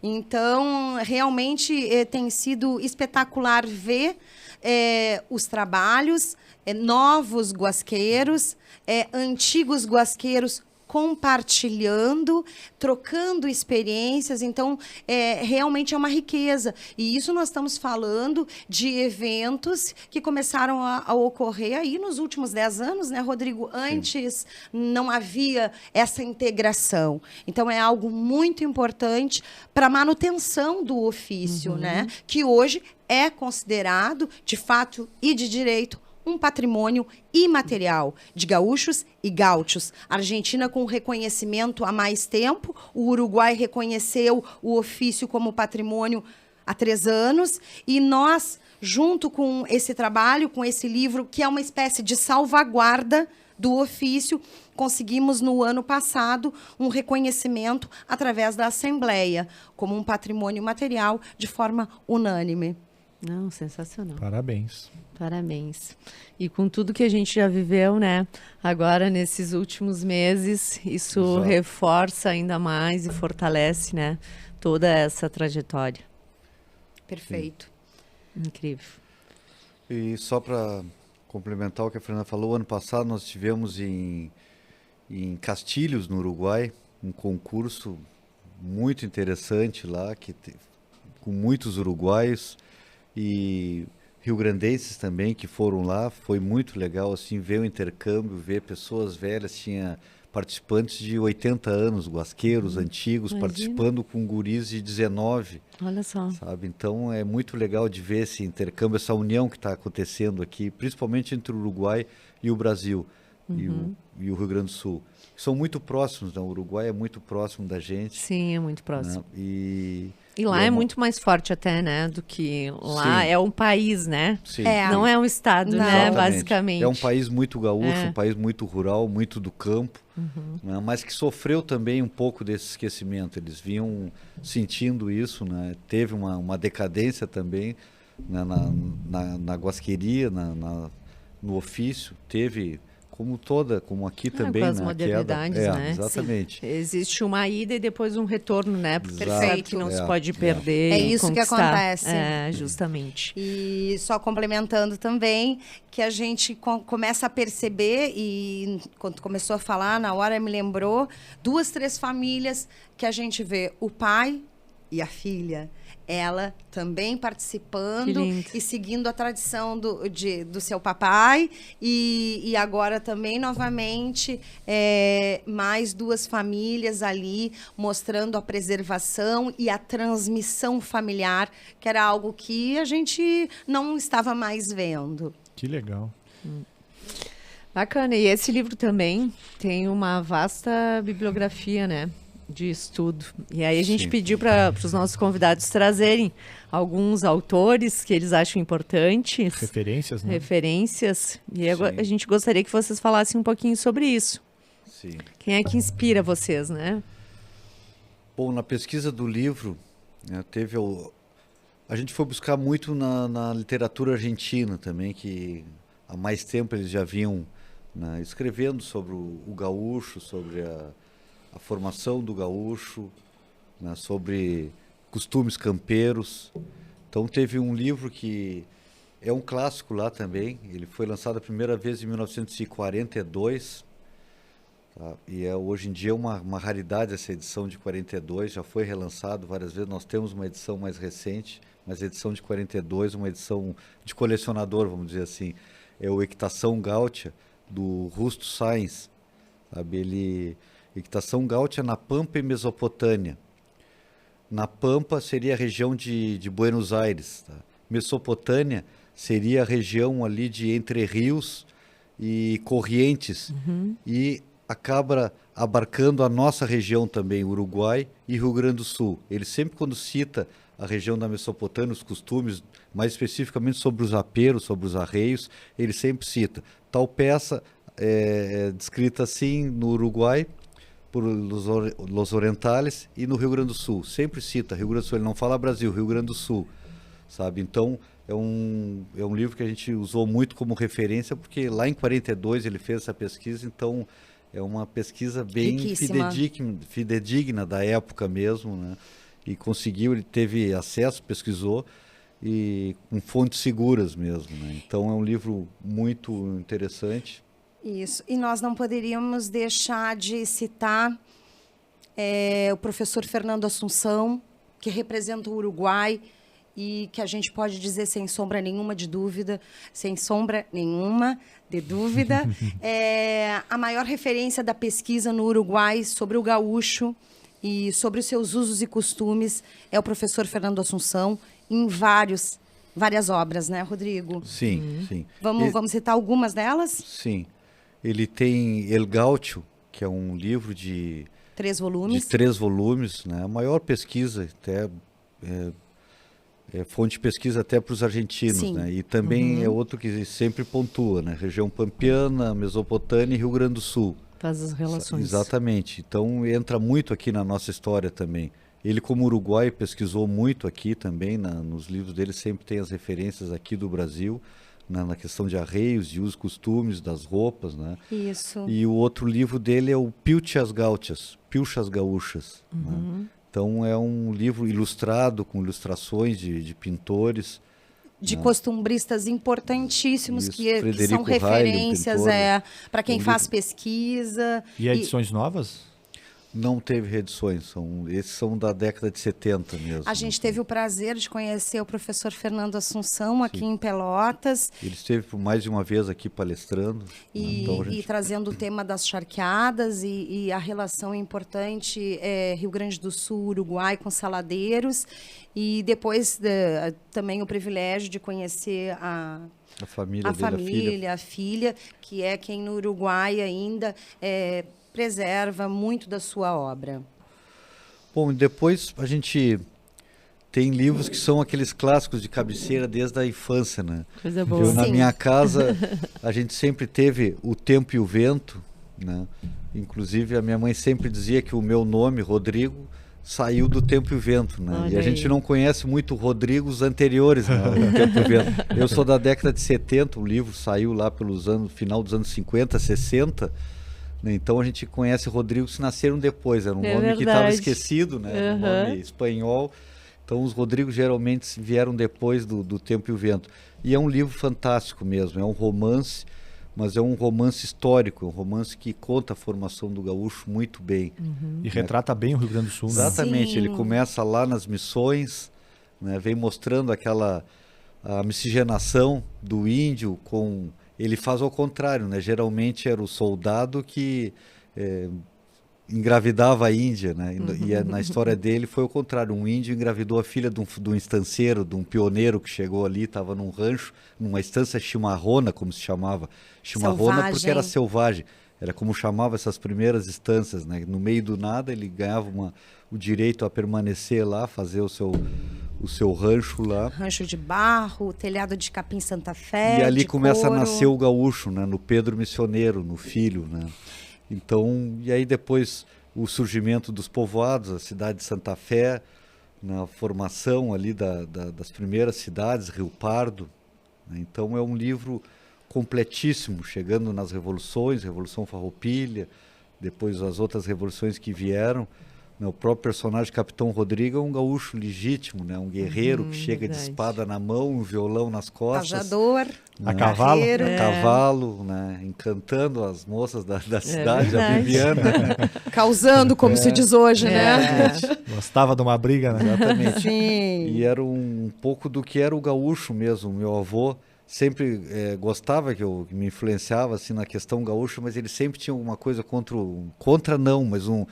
Então, realmente tem sido espetacular ver os trabalhos, novos guasqueiros, antigos guasqueiros compartilhando, trocando experiências. Então, realmente é uma riqueza. E isso nós estamos falando de eventos que começaram a ocorrer aí nos últimos 10 anos, né, Rodrigo? Antes não havia essa integração. Então, é algo muito importante para a manutenção do ofício, né? Que hoje é considerado, de fato e de direito, um patrimônio imaterial de gaúchos e gaúchos. A Argentina com reconhecimento há mais tempo, o Uruguai reconheceu o ofício como patrimônio há 3 anos, e nós, junto com esse trabalho, com esse livro, que é uma espécie de salvaguarda do ofício, conseguimos no ano passado um reconhecimento através da Assembleia como um patrimônio material de forma unânime.
Não, sensacional.
Parabéns.
Parabéns. E com tudo que a gente já viveu, né? Agora, nesses últimos meses, isso reforça ainda mais e fortalece, né? Toda essa trajetória.
Perfeito.
Incrível.
E só para complementar o que a Fernanda falou, ano passado nós tivemos em Castilhos, no Uruguai, um concurso muito interessante lá, com muitos uruguaios e rio-grandenses também que foram lá. Foi muito legal assim ver o intercâmbio, ver pessoas velhas, tinha participantes de 80 anos, guasqueiros antigos, participando com guris de 19.
Olha só.
Sabe? Então é muito legal de ver esse intercâmbio, essa união que está acontecendo aqui, principalmente entre o Uruguai e o Brasil, e o Rio Grande do Sul. São muito próximos, né? O Uruguai é muito próximo da gente.
Sim, é muito próximo.
Né? E
lá é muito mais forte até, né? Do que lá. Sim. É um país, né?
Sim.
Não é um estado, né?
Exatamente.
Basicamente.
É um país muito gaúcho, um país muito rural, muito do campo, né? Mas que sofreu também um pouco desse esquecimento. Eles vinham sentindo isso, né? Teve uma decadência também, né? na guasqueria, no ofício. Teve... como aqui também,
com as
né?
modernidades, né?
Exatamente.
Sim. Existe uma ida e depois um retorno, né? Porque sabe que não se pode perder.
É isso
conquistar.
Que acontece.
Justamente.
E só complementando também, que a gente começa a perceber, e quando começou a falar, na hora me lembrou, 2, 3 famílias que a gente vê o pai e a filha. Ela também participando e seguindo a tradição do seu papai. E agora também, novamente, mais 2 famílias ali mostrando a preservação e a transmissão familiar, que era algo que a gente não estava mais vendo.
Que legal.
Bacana. E esse livro também tem uma vasta bibliografia, né? De estudo. E aí a gente pediu para os nossos convidados trazerem alguns autores que eles acham importantes.
Referências, né?
Referências. E a gente gostaria que vocês falassem um pouquinho sobre isso.
Sim.
Quem é que inspira vocês, né?
Bom, na pesquisa do livro, né, a gente foi buscar muito na literatura argentina também, que há mais tempo eles já vinham, né, escrevendo sobre o gaúcho, sobre a formação do gaúcho, né, sobre costumes campeiros. Então teve um livro que é um clássico lá também, ele foi lançado a primeira vez em 1942, tá? E hoje em dia é uma raridade essa edição de 42, já foi relançado várias vezes, nós temos uma edição mais recente, mas a edição de 42, uma edição de colecionador, vamos dizer assim, é o Equitação Gaúcha, do Rusto Sainz, sabe? Equitação Gaúcha na Pampa e Mesopotâmia. Na Pampa seria a região de Buenos Aires. Tá? Mesopotâmia seria a região ali de Entre Rios e Corrientes. E acaba abarcando a nossa região também, Uruguai e Rio Grande do Sul. Ele sempre, quando cita a região da Mesopotâmia, os costumes, mais especificamente sobre os aperos, sobre os arreios, ele sempre cita. Tal peça é descrita assim no Uruguai, por Los Orientales, e no Rio Grande do Sul. Sempre cita Rio Grande do Sul, ele não fala Brasil, Rio Grande do Sul, sabe? Então, é um livro que a gente usou muito como referência, porque lá em 42 ele fez essa pesquisa, então é uma pesquisa bem fidedigna da época mesmo, né? E conseguiu, ele teve acesso, pesquisou, e com fontes seguras mesmo, né? Então é um livro muito interessante.
Isso, e nós não poderíamos deixar de citar o professor Fernando Assunção, que representa o Uruguai e que a gente pode dizer sem sombra nenhuma de dúvida, é a maior referência da pesquisa no Uruguai sobre o gaúcho e sobre os seus usos e costumes é o professor Fernando Assunção, em várias obras, né, Rodrigo?
Sim, sim.
Vamos citar algumas delas?
Sim. Ele tem El Gaúcho, que é um livro de
3 volumes.
De 3 volumes, né? A maior pesquisa, até fonte de pesquisa até para os argentinos,
Sim.
né? E também é outro que sempre pontua, né? Região pampiana, Mesopotâmia e Rio Grande do Sul.
Faz as relações.
Exatamente. Então entra muito aqui na nossa história também. Ele, como uruguaio, pesquisou muito aqui também, nos livros dele sempre tem as referências aqui do Brasil, na questão de arreios, de usos, costumes, das roupas, né?
Isso.
E o outro livro dele é o Pilchas Gaúchas, Pilchas Gaúchas. Né? Então é um livro ilustrado, com ilustrações de pintores.
De costumbristas importantíssimos,
Isso,
que
Frederico
são referências
Reilly,
para quem faz pesquisa.
E edições novas?
Não teve reedições, esses são da década de 70 mesmo.
A gente teve o prazer de conhecer o professor Fernando Assunção aqui em Pelotas.
Ele esteve por mais de uma vez aqui palestrando.
E trazendo o tema das charqueadas e a relação importante Rio Grande do Sul, Uruguai com saladeiros. E depois também o privilégio de conhecer a família, a filha, que é quem no Uruguai ainda preserva muito da sua obra.
Bom, depois a gente tem livros que são aqueles clássicos de cabeceira desde a infância, né?
Coisa boa.
Na minha casa, a gente sempre teve O Tempo e o Vento, né? Inclusive, a minha mãe sempre dizia que o meu nome, Rodrigo, saiu do Tempo e o Vento, né?
Olha
e a gente não conhece muito Rodrigos anteriores, né, ao Tempo e o Vento. Eu sou da década de 70, o livro saiu lá final dos anos 50, 60, né? Então a gente conhece Rodrigos que nasceram depois, era um nome que estava esquecido, né? Era um nome espanhol. Então os Rodrigos geralmente vieram depois do Tempo e o Vento. E é um livro fantástico mesmo, é um romance, mas é um romance histórico, um romance que conta a formação do gaúcho muito bem.
E retrata bem o Rio Grande do Sul, né?
Exatamente,
Sim.
ele começa lá nas missões, né, vem mostrando a miscigenação do índio com... Ele faz ao contrário, né? Geralmente era o soldado que engravidava a Índia, né? E na história dele foi o contrário. Um índio engravidou a filha de um estanceiro, de um pioneiro que chegou ali, estava num rancho, numa estância chimarrona, como se chamava. Chimarrona porque era selvagem. Era como chamava essas primeiras estâncias, né? No meio do nada ele ganhava o direito a permanecer lá, fazer o seu rancho lá.
Rancho de barro, telhado de capim Santa Fé,
e ali
de
começa
couro.
a nascer o gaúcho, né? No Pedro Missioneiro, no filho, né? Então, e aí depois o surgimento dos povoados, a cidade de Santa Fé, na formação ali das primeiras cidades, Rio Pardo, né? Então é um livro completíssimo, chegando nas revoluções, Revolução Farroupilha, depois as outras revoluções que vieram. O próprio personagem Capitão Rodrigo é um gaúcho legítimo, né? Um guerreiro que chega de espada na mão, um violão nas costas.
Tajador,
a cavalo.
A cavalo, né? Encantando as moças da cidade, a Bibiana. Né?
Causando, como se diz hoje, né?
Gostava de uma briga, né?
Exatamente.
Sim.
E era um pouco do que era o gaúcho mesmo. Meu avô sempre gostava, que me influenciava assim, na questão gaúcha, mas ele sempre tinha alguma coisa contra não, mas um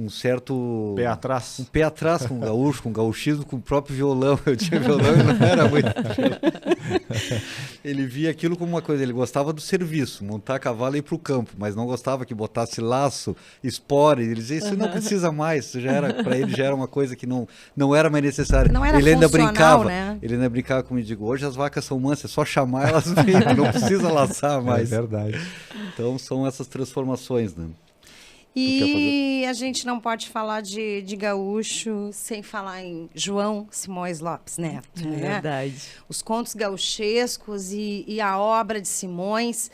certo...
Pé atrás.
Um pé atrás com o gaúcho, com o gauchismo, com o próprio violão. Eu tinha violão e não era muito... Ele via aquilo como uma coisa, ele gostava do serviço, montar cavalo e ir para o campo, mas não gostava que botasse laço, espora. Ele dizia, isso não precisa mais, isso já era, para ele já era uma coisa que não era mais necessária.
Não era
ele ainda
funcional,
brincava,
né?
Ele ainda brincava comigo, digo, hoje as vacas são mansas, é só chamar elas vêm, não precisa laçar mais.
É verdade.
Então são essas transformações, né?
E a gente não pode falar de gaúcho sem falar em João Simões Lopes Neto.
É
né?
verdade.
Os contos gauchescos e a obra de Simões,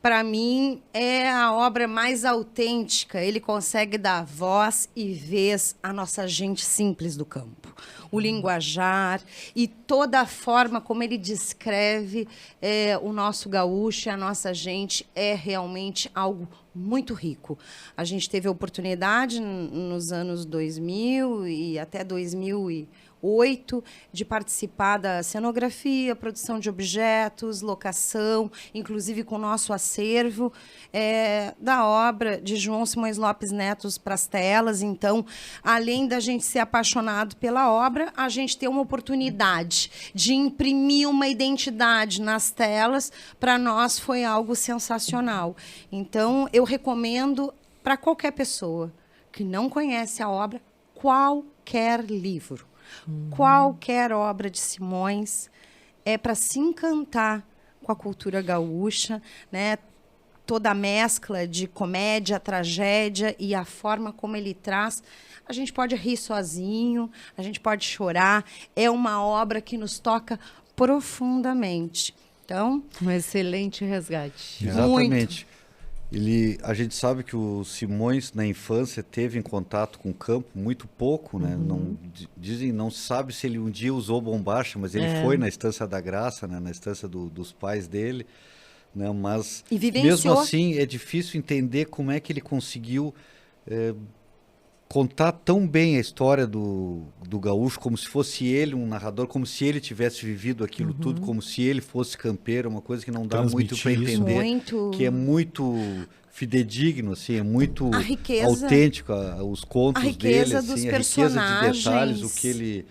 para mim, é a obra mais autêntica. Ele consegue dar voz e vez à nossa gente simples do campo. O linguajar e toda a forma como ele descreve o nosso gaúcho e a nossa gente é realmente algo muito rico. A gente teve a oportunidade nos anos 2000 e até 2008 de participar da cenografia, produção de objetos, locação, inclusive com o nosso acervo da obra de João Simões Lopes Neto para as telas. Então, além da gente ser apaixonado pela obra, a gente ter uma oportunidade de imprimir uma identidade nas telas, para nós foi algo sensacional. Então, eu recomendo para qualquer pessoa que não conhece a obra, qualquer livro. Qualquer obra de Simões é para se encantar com a cultura gaúcha, né? Toda a mescla de comédia, tragédia e a forma como ele traz. A gente pode rir sozinho, a gente pode chorar. É uma obra que nos toca profundamente. Então,
Um excelente resgate.
Exatamente. A gente sabe que o Simões, na infância, teve em contato com o campo muito pouco, né? Não se sabe se ele um dia usou bombacha, mas ele foi na Estância da Graça, né? Na estância dos pais dele, né? Mas,
e vivenciou.
mesmo assim, é difícil entender como é que ele conseguiu contar tão bem a história do gaúcho, como se fosse ele um narrador, como se ele tivesse vivido aquilo tudo, como se ele fosse campeiro, uma coisa que não dá muito para entender, que é muito fidedigno, assim, é muito autêntico os contos dele, assim, a riqueza de detalhes, o que ele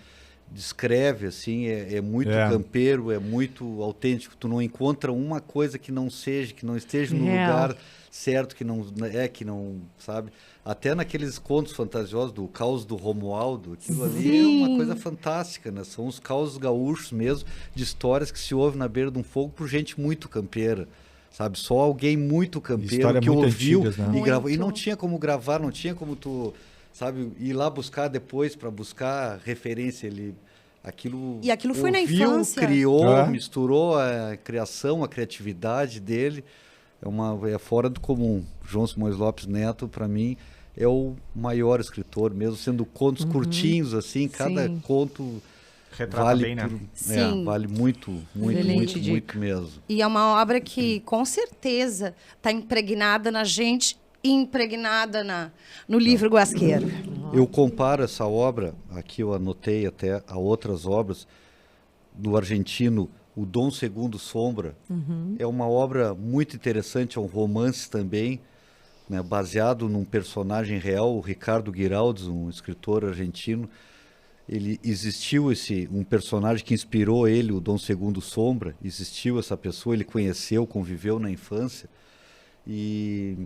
descreve, assim, é muito campeiro, é muito autêntico. Tu não encontra uma coisa que não esteja no lugar certo, que não sabe? Até naqueles contos fantasiosos do Caos do Romualdo, aquilo ali é uma coisa fantástica, né? São os causos gaúchos mesmo, de histórias que se ouvem na beira de um fogo por gente muito campeira, sabe? Só alguém muito campeiro que ouviu
antigas, né?
E gravou. E não tinha como gravar, não tinha como tu, sabe, ir lá buscar depois para buscar referência. Aquilo
foi na
ouviu,
infância.
criou, misturou a criação, a criatividade dele. É fora do comum. João Simões Lopes Neto, para mim, é o maior escritor, mesmo sendo contos curtinhos, assim, cada conto vale,
bem, né?
Vale muito, muito, muito mesmo.
E é uma obra que, com certeza, está impregnada na gente e impregnada no livro Guasqueiro.
Eu comparo essa obra, aqui eu anotei até a outras obras, do argentino O Dom Segundo Sombra. É uma obra muito interessante, é um romance também, né, baseado num personagem real, o Ricardo Guiraldes, um escritor argentino. Existiu um personagem que inspirou ele, o Dom Segundo Sombra. Existiu essa pessoa, ele conheceu, conviveu na infância. E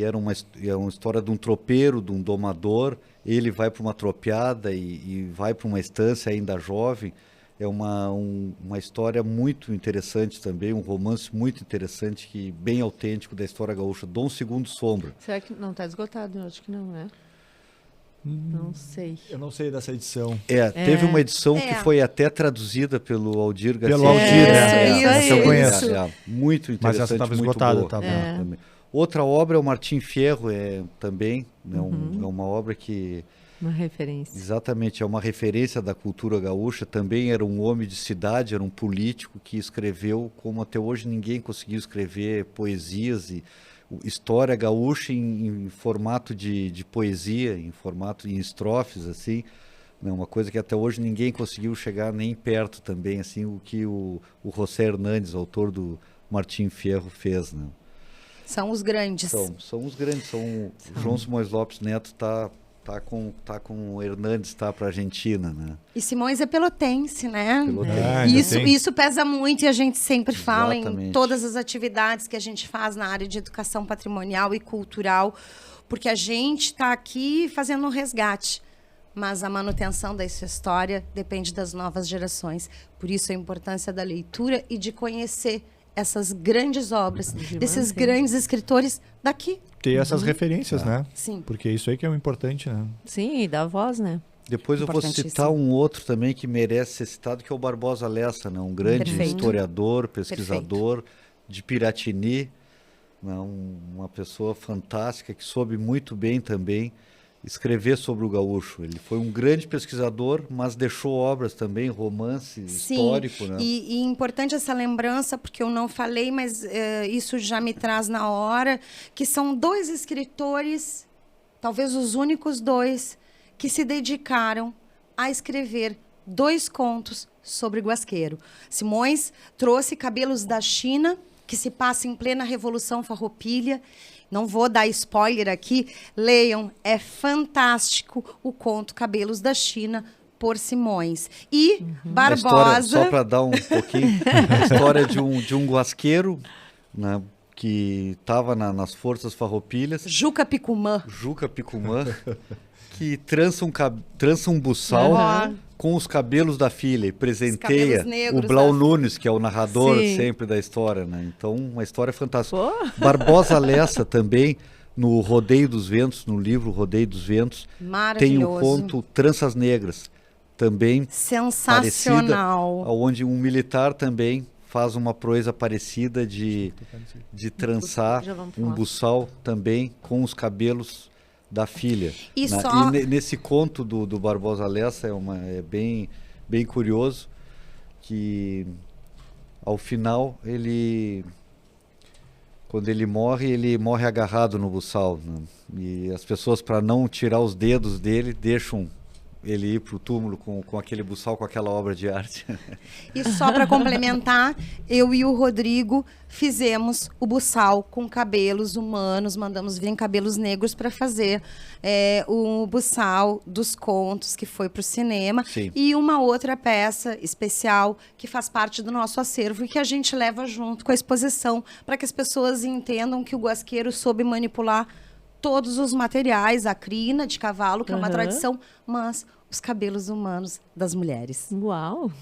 era uma história de um tropeiro, de um domador. Ele vai para uma tropeada e vai para uma estância ainda jovem. É uma história muito interessante também, um romance muito interessante, bem autêntico da história gaúcha. Dom Segundo Sombra.
Será que não está esgotado? Eu acho que não, né? Não sei.
Eu não sei dessa edição.
Teve uma edição que foi até traduzida pelo Aldir Garcia.
Pelo Aldir,
isso.
Eu conheço.
Muito interessante.
Mas essa estava esgotada.
Também. Outra obra é o Martim Fierro, também. É uma obra que...
Uma referência.
Exatamente, é uma referência da cultura gaúcha. Também era um homem de cidade, era um político que escreveu como até hoje ninguém conseguiu escrever poesias e história gaúcha em formato de poesia, em estrofes, assim, né? Uma coisa que até hoje ninguém conseguiu chegar nem perto também, assim, o que o José Hernandes, autor do Martim Fierro, fez, né?
São os grandes.
São os grandes, João Simões Lopes Neto tá com o Hernandes, para a Argentina, né?
E Simões é pelotense, né? Isso pesa muito e a gente sempre fala em todas as atividades que a gente faz na área de educação patrimonial e cultural, porque a gente está aqui fazendo um resgate, mas a manutenção dessa história depende das novas gerações. Por isso a importância da leitura e de conhecer essas grandes obras, desses grandes escritores daqui.
Ter essas referências, né?
Sim.
Porque isso aí que é o importante, né?
Sim, e dá voz, né?
Depois eu vou citar um outro também que merece ser citado, que é o Barbosa Lessa, né? Um grande historiador, pesquisador de Piratini, né? Uma pessoa fantástica que soube muito bem também escrever sobre o gaúcho. Ele foi um grande pesquisador, mas deixou obras também, romance histórico, né?
E importante essa lembrança, porque eu não falei, mas isso já me traz na hora, que são 2 escritores, talvez os únicos 2, que se dedicaram a escrever 2 contos sobre Guasqueiro. Simões trouxe Cabelos da China, que se passa em plena Revolução Farroupilha. Não vou dar spoiler aqui, leiam, é fantástico o conto Cabelos da China, por Simões. E Barbosa...
Só para dar um pouquinho, a história de um guasqueiro, né, que estava nas forças farroupilhas.
Juca Picumã,
que trança um buçal com os cabelos da filha e presenteia o Blau Nunes, que é o narrador sempre da história, né? Então, uma história fantástica. Barbosa Lessa também, no Rodeio dos Ventos, no livro Rodeio dos Ventos, tem o conto Tranças Negras, também
sensacional,
onde um militar também faz uma proeza parecida de trançar um buçal também com os cabelos da filha. E nesse conto do Barbosa Lessa é bem curioso que ao final quando ele morre agarrado no buçal, né? E as pessoas, para não tirar os dedos dele, deixam ele ir para o túmulo com aquele buçal, com aquela obra de arte.
E só para complementar, eu e o Rodrigo fizemos o buçal com cabelos humanos, mandamos vir em cabelos negros para fazer o buçal dos contos que foi para o cinema.
Sim.
E uma outra peça especial que faz parte do nosso acervo e que a gente leva junto com a exposição para que as pessoas entendam que o Guasqueiro soube manipular todos os materiais, a crina de cavalo, que é uma tradição, mas os cabelos humanos das mulheres.
Uau!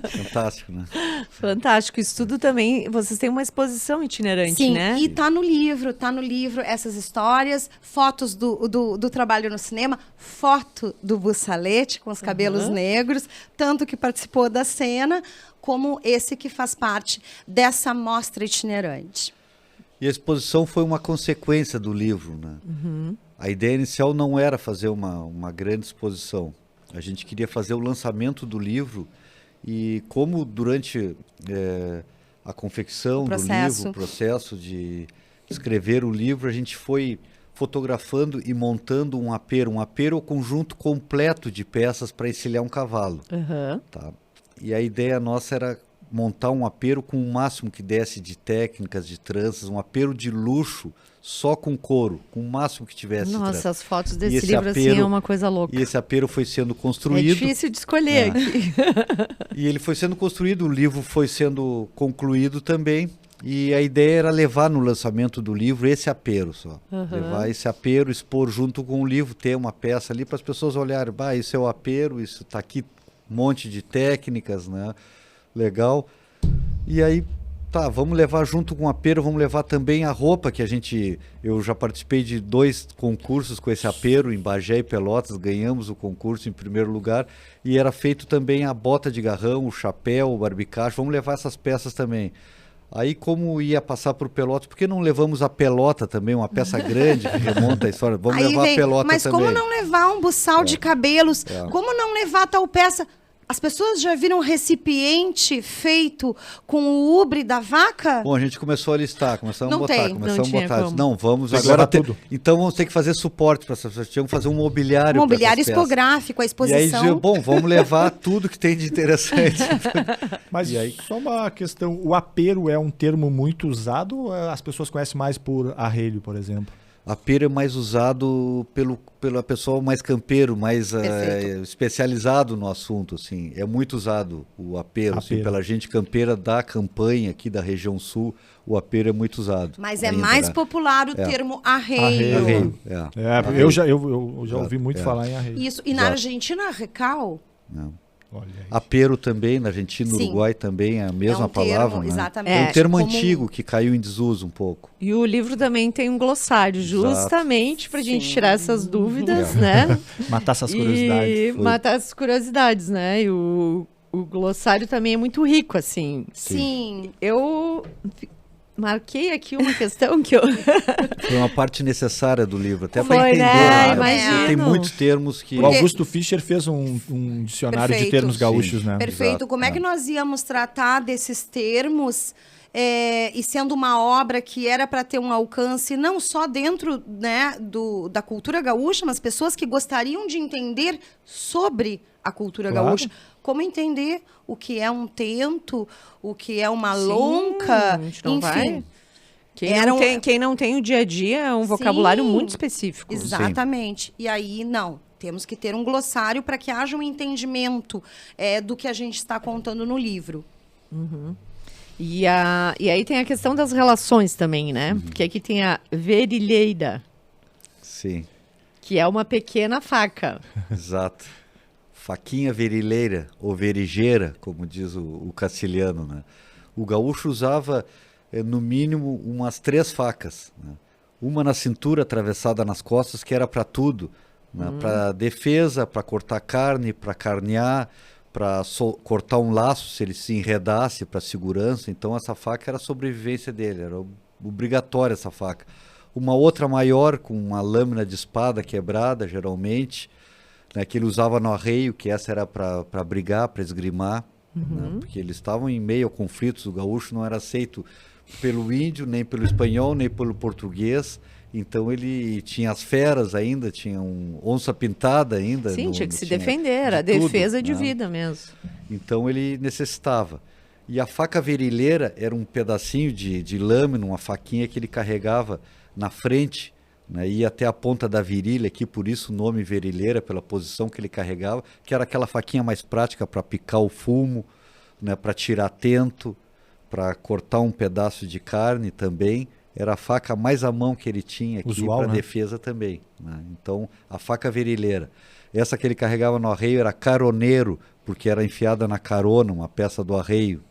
Fantástico, né?
Fantástico. Isso tudo também, vocês têm uma exposição itinerante, né?
Sim, e tá no livro essas histórias, fotos do trabalho no cinema, foto do Bussalete com os cabelos negros, tanto que participou da cena, como esse que faz parte dessa mostra itinerante.
E a exposição foi uma consequência do livro, né? A ideia inicial não era fazer uma grande exposição. A gente queria fazer o lançamento do livro e como durante a confecção do livro, o processo de escrever o livro, a gente foi fotografando e montando um apero. Um apero é o conjunto completo de peças para encilhar um cavalo. Tá? E a ideia nossa era montar um apero com o máximo que desse de técnicas, de tranças, um apero de luxo, só com couro, com o máximo que tivesse.
Nossa, as fotos
E
desse
esse
livro assim
apero-
é uma coisa louca.
E esse apero foi sendo
É
construído.
difícil de escolher aqui.
E ele foi sendo construído, o livro foi sendo concluído também. E a ideia era levar no lançamento do livro esse apero só. Levar esse apero, expor junto com o livro, ter uma peça ali para as pessoas olharem. Bah, isso é o apero, isso está aqui, um monte de técnicas, né? Legal. E aí, tá, vamos levar junto com o apero, vamos levar também a roupa que eu já participei de 2 concursos com esse apero em Bagé e Pelotas, ganhamos o concurso em primeiro lugar e era feito também a bota de garrão, o chapéu, o barbicacho, vamos levar essas peças também. Aí como ia passar por Pelotas, por que não levamos a pelota também, uma peça grande que remonta a história? Vamos
Aí
levar
vem,
a pelota
mas
também.
como não levar um buçal de cabelos? Como não levar tal peça? As pessoas já viram recipiente feito com o ubre da vaca?
Bom, a gente começou a listar, começamos
Não
a botar,
tem,
começamos
não
a
tinha
botar.
como.
Não, vamos
Tem que
agora
levar
ter,
tudo.
então vamos ter que fazer suporte para essas pessoas, tinham que fazer um mobiliário.
Mobiliário
pra essas peças.
expográfico, a
E aí
exposição.
dizer, bom, vamos levar tudo que tem de interessante.
Mas
E aí?
só uma questão, o apero é um termo muito usado ou as pessoas conhecem mais por arrelho, por exemplo?
Apero é mais usado pela pessoa mais campeiro, mais
Perfeito.
especializado no assunto, assim. É muito usado o apero, assim,
Apero.
pela gente campeira da campanha aqui da região sul, o apero é muito usado.
Mas é
ainda,
mais
né?
popular o termo arreio.
Arreio.
Arreio,
Eu já ouvi
Exato,
muito falar em arrelho.
Isso. E na
Exato.
Argentina, recal
Olha aí.
Apero também, na Argentina, no
Sim.
Uruguai também é a mesma
é um
palavra,
termo,
né?
exatamente.
É um termo
Como-
antigo que caiu em desuso um pouco.
E o livro também tem um glossário, justamente para a gente tirar essas dúvidas, né?
Matar essas curiosidades.
E matar essas curiosidades, né? E o glossário também é muito rico, assim.
Sim.
Eu marquei aqui uma questão que eu...
Foi uma parte necessária do livro, até
Foi,
para entender.
né?
Né?
Imagino.
Tem muitos termos que...
O Augusto Fischer fez um dicionário de
Perfeito.
termos gaúchos,
Sim.
né?
Perfeito.
Exato,
Como é que nós íamos tratar desses termos e sendo uma obra que era para ter um alcance não só dentro, né, da cultura gaúcha, mas pessoas que gostariam de entender sobre a cultura
Claro.
gaúcha, como entender o que é um tento, o que é uma
Sim,
lonca,
a gente não
enfim.
vai.
Era
Quem não tem o dia a dia é um vocabulário
Sim.
muito específico.
Exatamente. E aí, não. Temos que ter um glossário para que haja um entendimento do que a gente está contando no livro.
E aí tem a questão das relações também, né? Porque aqui tem a verilheira,
Sim,
que é uma pequena faca.
exato. Faquinha verileira, ou verigeira, como diz o castilhano, né? O gaúcho usava, no mínimo, umas 3 facas, né? Uma na cintura, atravessada nas costas, que era para tudo, né? Para defesa, para cortar carne, para carnear, para cortar um laço se ele se enredasse, para segurança. Então essa faca era a sobrevivência dele, era obrigatória essa faca. Uma outra maior, com uma lâmina de espada quebrada, geralmente, né, que ele usava no arreio, que essa era para brigar, para esgrimar, né, porque eles estavam em meio a conflitos. O gaúcho não era aceito pelo índio, nem pelo espanhol, nem pelo português. Então ele tinha as feras ainda, tinha onça pintada ainda.
Sim, tinha que se
tinha
defender, era
de tudo,
defesa de
né?
vida mesmo.
Então ele necessitava. E a faca verileira era um pedacinho de lâmina, uma faquinha que ele carregava na frente, né, ia até a ponta da virilha aqui, por isso o nome verileira, pela posição que ele carregava, que era aquela faquinha mais prática para picar o fumo, né, para tirar tento, para cortar um pedaço de carne também. Era a faca mais à mão que ele tinha aqui para
Né?
defesa também, né? Então, a faca verileira. Essa que ele carregava no arreio era caroneiro, porque era enfiada na carona, uma peça do arreio.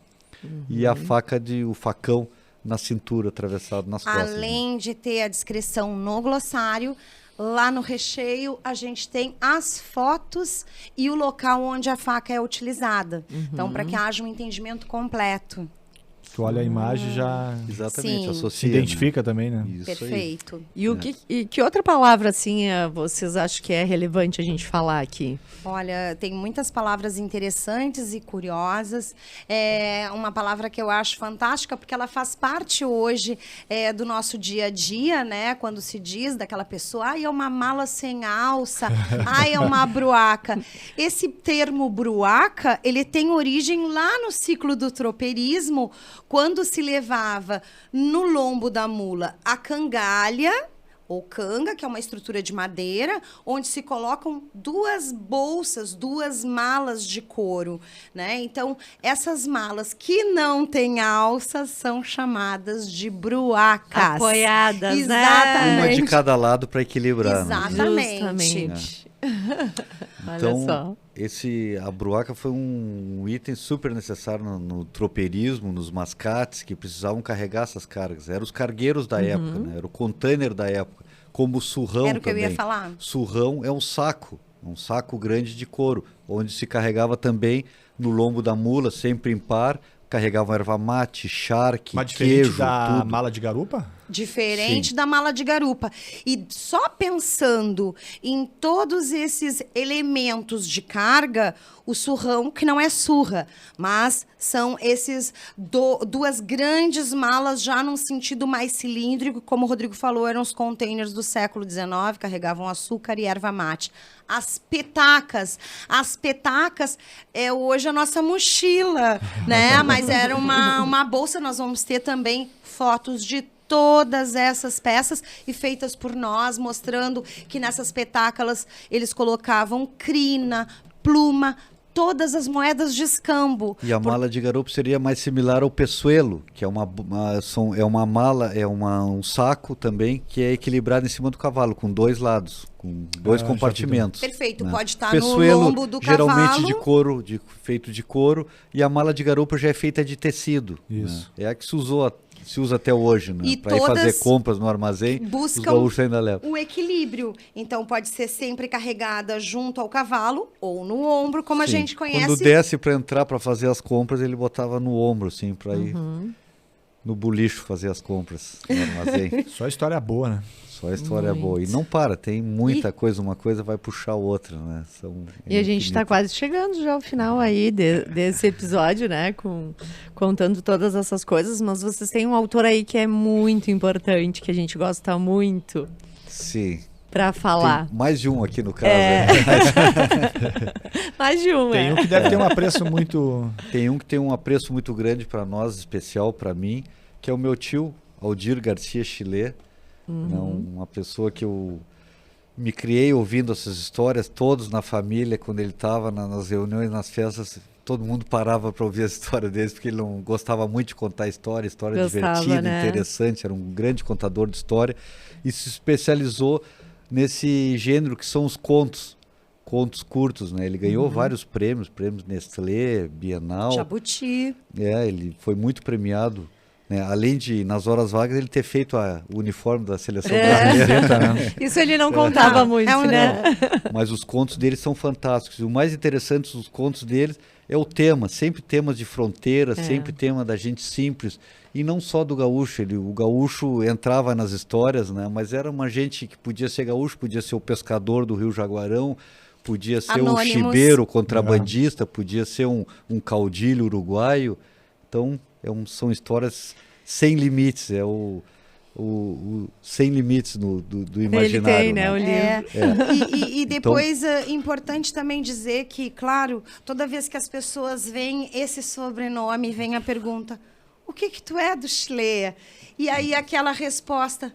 E a faca o facão na cintura, atravessado nas costas. né?
Além de ter a descrição no glossário, lá no recheio a gente tem as fotos e o local onde a faca é utilizada. Então, para que haja um entendimento completo.
Tu olha a imagem e já
Exatamente,
Sim.
associa.
se identifica também, né?
Isso aí.
Perfeito.
E que outra palavra, assim, vocês acham que é relevante a gente falar aqui?
Olha, tem muitas palavras interessantes e curiosas. É uma palavra que eu acho fantástica, porque ela faz parte hoje do nosso dia a dia, né? Quando se diz daquela pessoa, ai, é uma mala sem alça, ai, é uma bruaca. Esse termo bruaca, ele tem origem lá no ciclo do tropeirismo, quando se levava no lombo da mula a cangalha, ou canga, que é uma estrutura de madeira, onde se colocam 2 bolsas, 2 malas de couro, né? Então, essas malas que não têm alça são chamadas de bruacas.
Apoiadas,
Exatamente.
Uma de cada lado para equilibrar. Né?
Exatamente.
Justamente.
Então,
Olha só.
a bruaca foi um item super necessário no tropeirismo, nos mascates, que precisavam carregar essas cargas. Eram os cargueiros da época, né? Era o container da época. Como o surrão
Era o que
também.
eu ia falar.
Surrão é um saco grande de couro, onde se carregava também no lombo da mula, sempre em par, carregavam erva mate, charque,
Mas diferente
queijo,
da
tudo.
mala de garupa?
Diferente
Sim.
da mala de garupa. E só pensando em todos esses elementos de carga, o surrão, que não é surra, mas são esses 2 grandes malas já num sentido mais cilíndrico, como o Rodrigo falou, eram os containers do século XIX, carregavam açúcar e erva mate. As petacas é hoje a nossa mochila, né? Mas era uma bolsa, nós vamos ter também fotos de todas essas peças e feitas por nós, mostrando que nessas petacas eles colocavam crina, pluma, todas as moedas de escambo.
E a mala de garupa seria mais similar ao peçoelo, que é uma mala, um saco também, que é equilibrado em cima do cavalo, com 2 lados, com 2 compartimentos.
Perfeito,
né?
pode estar
Peçoelo,
no lombo do
geralmente
cavalo.
de couro, feito de couro, e a mala de garupa já é feita de tecido.
Isso.
Né? É a que se usa até hoje, né?
E
Para ir fazer
todas
compras no armazém, os
buscam
gaúchos ainda levam.
o equilíbrio. Então, pode ser sempre carregada junto ao cavalo ou no ombro, como a
Sim.
gente conhece.
Quando desce para entrar para fazer as compras, ele botava no ombro, assim, para ir no bulicho fazer as compras no armazém.
Só história boa, né?
Só a história é boa. E não para, tem muita coisa, uma coisa vai puxar a outra, né?
E a gente está
infinito.
quase chegando já ao final aí desse episódio, né? Contando todas essas coisas, mas vocês têm um autor aí que é muito importante, que a gente gosta muito
Sim.
para falar.
Tem mais de um aqui no caso.
É.
né?
Mais de um,
Tem um que deve ter um apreço muito...
Tem um que tem um apreço muito grande para nós, especial para mim, que é o meu tio, Aldir Garcia Chilé. Né? Uma pessoa que eu me criei ouvindo essas histórias, todos na família, quando ele estava nas reuniões, nas festas, todo mundo parava para ouvir a história deles, porque ele não gostava muito de contar história
Gostava,
divertida,
né?
interessante, era um grande contador de história, e se especializou nesse gênero que são os contos curtos, né? Ele ganhou vários prêmios Nestlé, Bienal.
Jabuti.
Ele foi muito premiado, né? Além de, nas horas vagas, ele ter feito o uniforme da seleção brasileira. Né?
Isso ele não contava muito, né?
Mas os contos dele são fantásticos. E o mais interessante dos contos deles é o tema, sempre temas de fronteira, sempre tema da gente simples. E não só do gaúcho, o gaúcho entrava nas histórias, né? Mas era uma gente que podia ser gaúcho, podia ser o pescador do Rio Jaguarão, podia ser
Anônimos.
o chibeiro, o contrabandista, podia ser um caudilho uruguaio. Então, são histórias sem limites, o sem limites do imaginário.
Ele tem, né, o livro.
E depois é importante também dizer que, claro, toda vez que as pessoas veem esse sobrenome, vem a pergunta, o que tu é do Chilé? E aí aquela resposta,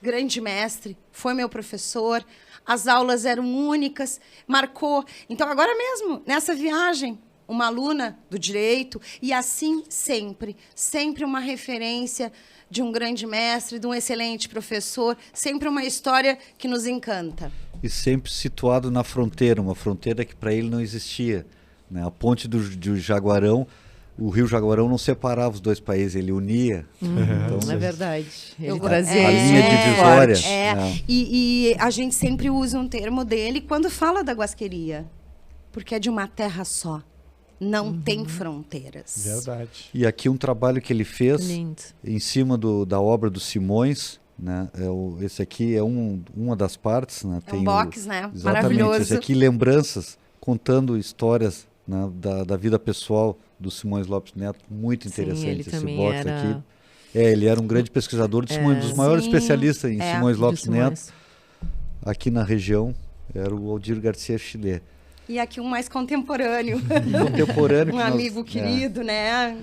grande mestre, foi meu professor, as aulas eram únicas, marcou. Então agora mesmo, nessa viagem, uma aluna do direito, e assim sempre uma referência de um grande mestre, de um excelente professor, sempre uma história que nos encanta.
E sempre situado na fronteira, uma fronteira que para ele não existia, né? A ponte do Jaguarão, o Rio Jaguarão não separava os 2 países, ele unia. Então,
É verdade. Ele
Eu-
trazia
a
isso
linha
muito
divisória.
forte.
E a gente sempre usa um termo dele quando fala da guasqueria, porque é de uma terra só. não tem fronteiras.
Verdade.
E aqui um trabalho que ele fez
Lindo.
em cima da obra do Simões, né? Esse aqui é uma das partes, né?
É um box, né?
Exatamente,
Maravilhoso.
esse aqui, lembranças, contando histórias, né, da vida pessoal do Simões Lopes Neto, muito
Sim,
interessante
ele
esse
também
box
era...
aqui. Ele era um grande pesquisador de Simões, dos maiores
Sim,
especialistas em Simões Lopes
Do
Neto,
Simões.
aqui na região, era o Aldir Garcia Chilé.
E aqui um mais contemporâneo.
Contemporâneo.
Um
que
amigo querido, né?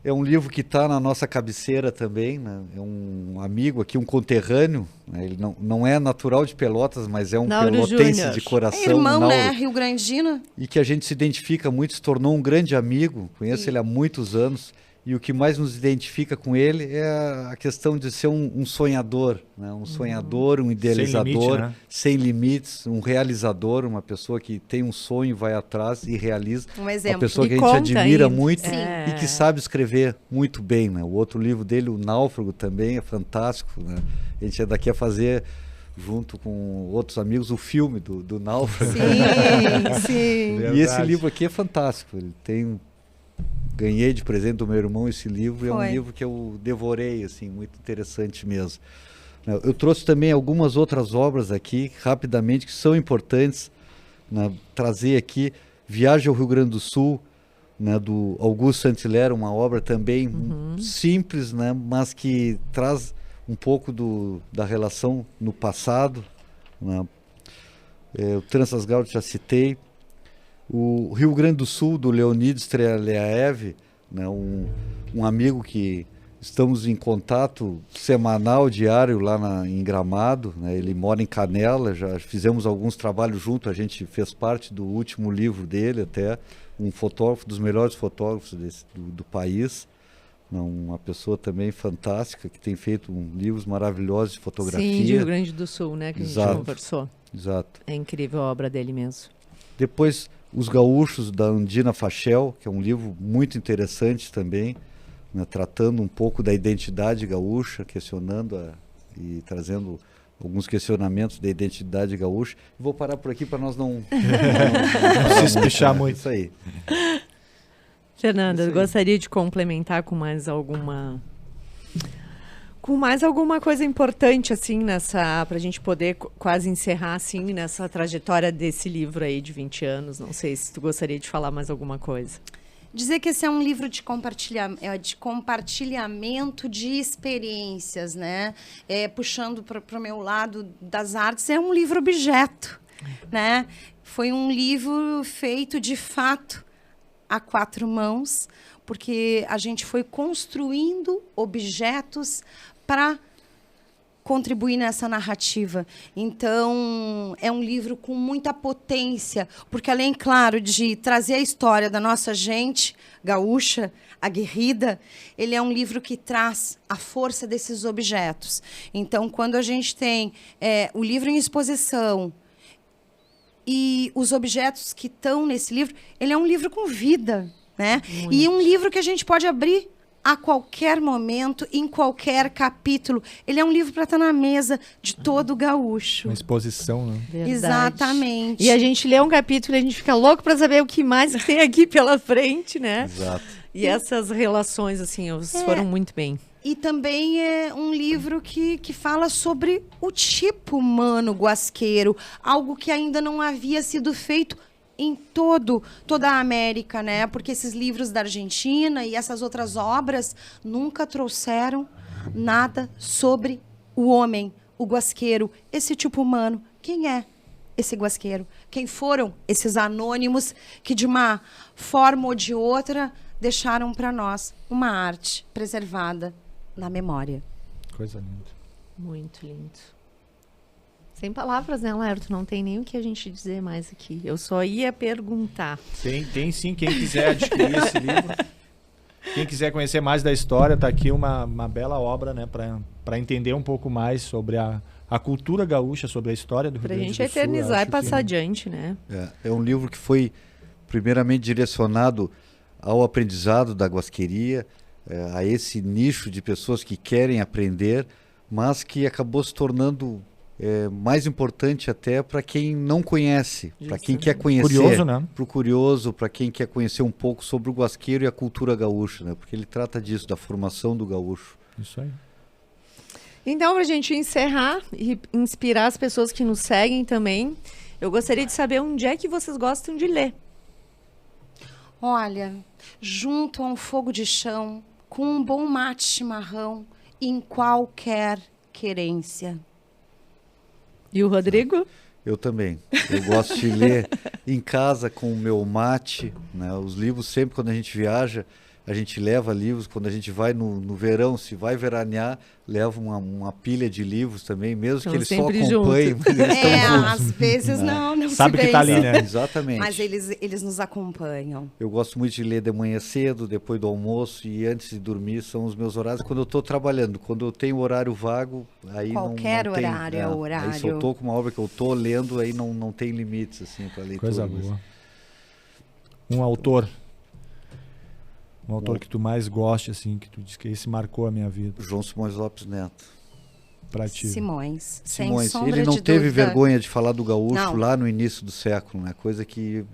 É um livro que está na nossa cabeceira também, né? É um amigo aqui, um conterrâneo, né? Ele não é natural de Pelotas, mas é um
Nauro
pelotense
Júnior.
de coração.
É irmão,
Nauro,
né? Rio Grandino.
e que a gente se identifica muito, se tornou um grande amigo, conheço ele há muitos anos, e o que mais nos identifica com ele é a questão de ser um sonhador, né? Um sonhador, um idealizador,
limite, né?
sem limites, um realizador, uma pessoa que tem um sonho, vai atrás e realiza.
Um
Uma
exemplo.
pessoa
E
que a gente
conta
admira
ainda.
muito
Sim.
e que sabe escrever muito bem, né? O outro livro dele, O Náufrago, também é fantástico, né? A gente é daqui a fazer, junto com outros amigos, o filme do Náufrago.
Sim, sim.
Verdade.
E esse livro aqui é fantástico. Ele tem... Ganhei de presente do meu irmão esse livro. É um
Foi.
livro que eu devorei, assim, muito interessante mesmo. Eu trouxe também algumas outras obras aqui, rapidamente, que são importantes, né? Trazer aqui Viagem ao Rio Grande do Sul, né? Do Augusto Saint-Hilaire, uma obra também simples, né? Mas que traz um pouco da relação no passado, né? O Transasgal já citei. O Rio Grande do Sul, do Leonid Streliaev, né, um amigo que estamos em contato semanal, diário, lá em Gramado, né, ele mora em Canela, já fizemos alguns trabalhos juntos, a gente fez parte do último livro dele até, um fotógrafo, dos melhores fotógrafos do país, né, uma pessoa também fantástica, que tem feito livros maravilhosos de fotografia.
Sim, de Rio Grande do Sul, né? Que a gente
Exato.
conversou.
Exato.
É incrível a obra dele mesmo.
Depois, Os Gaúchos, da Andina Fachel, que é um livro muito interessante também, né, tratando um pouco da identidade gaúcha, questionando e trazendo alguns questionamentos da identidade gaúcha. Vou parar por aqui para nós não
se espichar muito.
Isso aí.
Fernanda,
Isso
eu
aí.
gostaria de complementar com mais alguma coisa importante, assim, pra gente poder quase encerrar, assim, nessa trajetória desse livro aí de 20 anos. Não sei se tu gostaria de falar mais alguma coisa.
Dizer que esse é um livro de compartilhamento de experiências, né? Puxando para o meu lado das artes, é um livro objeto, né? Foi um livro feito, de fato, a 4 mãos, porque a gente foi construindo objetos para contribuir nessa narrativa. Então, é um livro com muita potência, porque além, claro, de trazer a história da nossa gente gaúcha, aguerrida, ele é um livro que traz a força desses objetos. Então, quando a gente tem o livro em exposição e os objetos que estão nesse livro, ele é um livro com vida, né? E um livro que a gente pode abrir a qualquer momento, em qualquer capítulo. Ele é um livro para estar na mesa de todo gaúcho.
Uma exposição, né?
Verdade.
Exatamente.
E a gente lê um capítulo e a gente fica louco para saber o que mais que tem aqui pela frente, né?
Exato.
E essas relações, assim, foram muito bem.
E também é um livro que fala sobre o tipo humano guasqueiro, algo que ainda não havia sido feito em toda a América, né? Porque esses livros da Argentina e essas outras obras nunca trouxeram nada sobre o homem, o guasqueiro, esse tipo humano. Quem é esse guasqueiro? Quem foram esses anônimos que, de uma forma ou de outra, deixaram para nós uma arte preservada na memória?
Coisa linda.
Muito lindo. Sem palavras, né, Laerto? Não tem nem o que a gente dizer mais aqui. Eu só ia perguntar.
Tem sim, quem quiser adquirir esse livro. Quem quiser conhecer mais da história, tá aqui uma bela obra, né, para entender um pouco mais sobre a cultura gaúcha, sobre a história do Rio
Pra
Grande do Sul.
gente eternizar e
Acho
passar
que-
adiante, né?
É um livro que foi primeiramente direcionado ao aprendizado da guasqueria, a esse nicho de pessoas que querem aprender, mas que acabou se tornando mais importante até para quem não conhece, para quem quer conhecer.
Curioso, né?
Para o curioso, para quem quer conhecer um pouco sobre o guasqueiro e a cultura gaúcha, né? Porque ele trata disso, da formação do gaúcho.
Isso aí.
Então, para a gente encerrar e inspirar as pessoas que nos seguem também, eu gostaria de saber onde é que vocês gostam de ler.
Olha, junto a um fogo de chão, com um bom mate chimarrão, em qualquer querência.
E o Rodrigo?
Eu também. Eu gosto de ler em casa com o meu mate, né? Os livros, sempre quando a gente viaja, a gente leva livros. Quando a gente vai no verão, se vai veranear, leva uma pilha de livros também, mesmo
Estão
que eles só
sempre
acompanhem. Mas eles estão juntos.
Às vezes não
Sabe
se
que tá ali,
vencem.
né?
Exatamente.
Mas eles nos acompanham.
Eu gosto muito de ler de manhã cedo, depois do almoço e antes de dormir, são os meus horários. Quando eu estou trabalhando, quando eu tenho horário vago, aí
Qualquer
não tem,
horário é horário.
Aí se eu estou com uma obra que eu estou lendo, aí não tem limites assim para leitura.
Coisa boa. Um autor que tu mais goste, assim, que tu diz que esse marcou a minha vida.
João Simões Lopes Neto.
Pra ti.
Simões, sem
Simões,
sombra
ele não
de
teve
dúvida.
vergonha de falar do gaúcho
Não.
lá no início do século, né? Coisa que,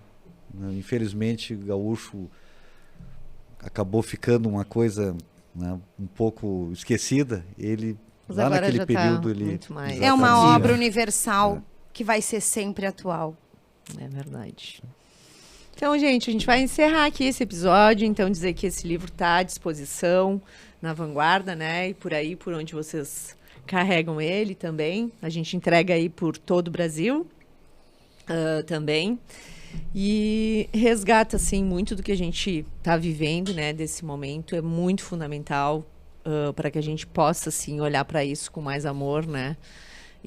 né, infelizmente, o gaúcho acabou ficando uma coisa, né, um pouco esquecida. Ele,
Mas
lá
agora
naquele
já tá
período, ele...
muito mais.
É uma
Exatamente.
obra universal que vai ser sempre atual.
É verdade. Então, gente, a gente vai encerrar aqui esse episódio. Então, dizer que esse livro está à disposição na Vanguarda, né? E por aí, por onde vocês carregam ele também. A gente entrega aí por todo o Brasil também. E resgata, assim, muito do que a gente está vivendo, né? Desse momento. É muito fundamental para que a gente possa, assim, olhar para isso com mais amor, né?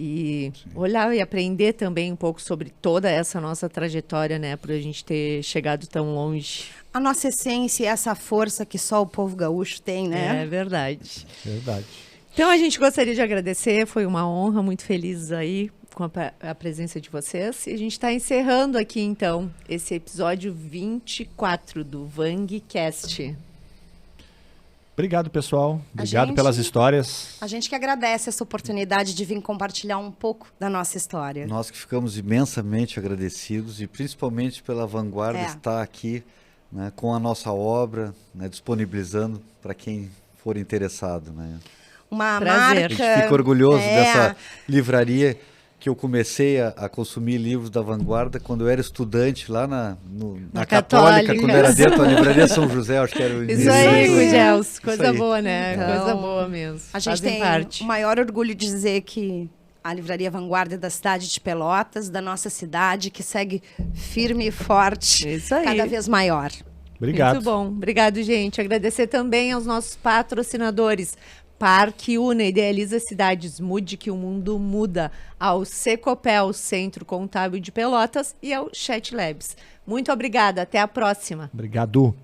E olhar e aprender também um pouco sobre toda essa nossa trajetória, né? Por a gente ter chegado tão longe.
A nossa essência e essa força que só o povo gaúcho tem, né?
É verdade.
Verdade.
Então a gente gostaria de agradecer, foi uma honra, muito felizes aí com a presença de vocês. E a gente está encerrando aqui, então, esse episódio 24 do VangCast.
Obrigado, pessoal.
A
Obrigado
gente-
pelas histórias.
A gente que agradece essa oportunidade de vir compartilhar um pouco da nossa história.
Nós que ficamos imensamente agradecidos e principalmente pela Vanguarda estar aqui, né, com a nossa obra, né, disponibilizando para quem for interessado, né?
Uma
Prazer.
A gente
marca...
fica orgulhoso
É.
dessa livraria que eu comecei a consumir livros da Vanguarda quando eu era estudante lá na Católica,
Católica.
quando era dentro da livraria São José, acho que era o
Isso
início.
aí,
Isso.
Gugels. Coisa
aí.
boa, né?
Então,
Coisa boa mesmo.
A gente
Fazem
tem
parte.
o maior orgulho de dizer que a Livraria Vanguarda é da cidade de Pelotas, da nossa cidade, que segue firme e forte,
Isso aí.
cada vez maior.
Obrigado.
Muito bom. Obrigado, gente. Agradecer também aos nossos patrocinadores. Parque Una, Idealiza Cidades, Mude que o Mundo Muda, ao Secopel, Centro Contábil de Pelotas, e ao Chat Labs. Muito obrigada. Até a próxima.
Obrigado.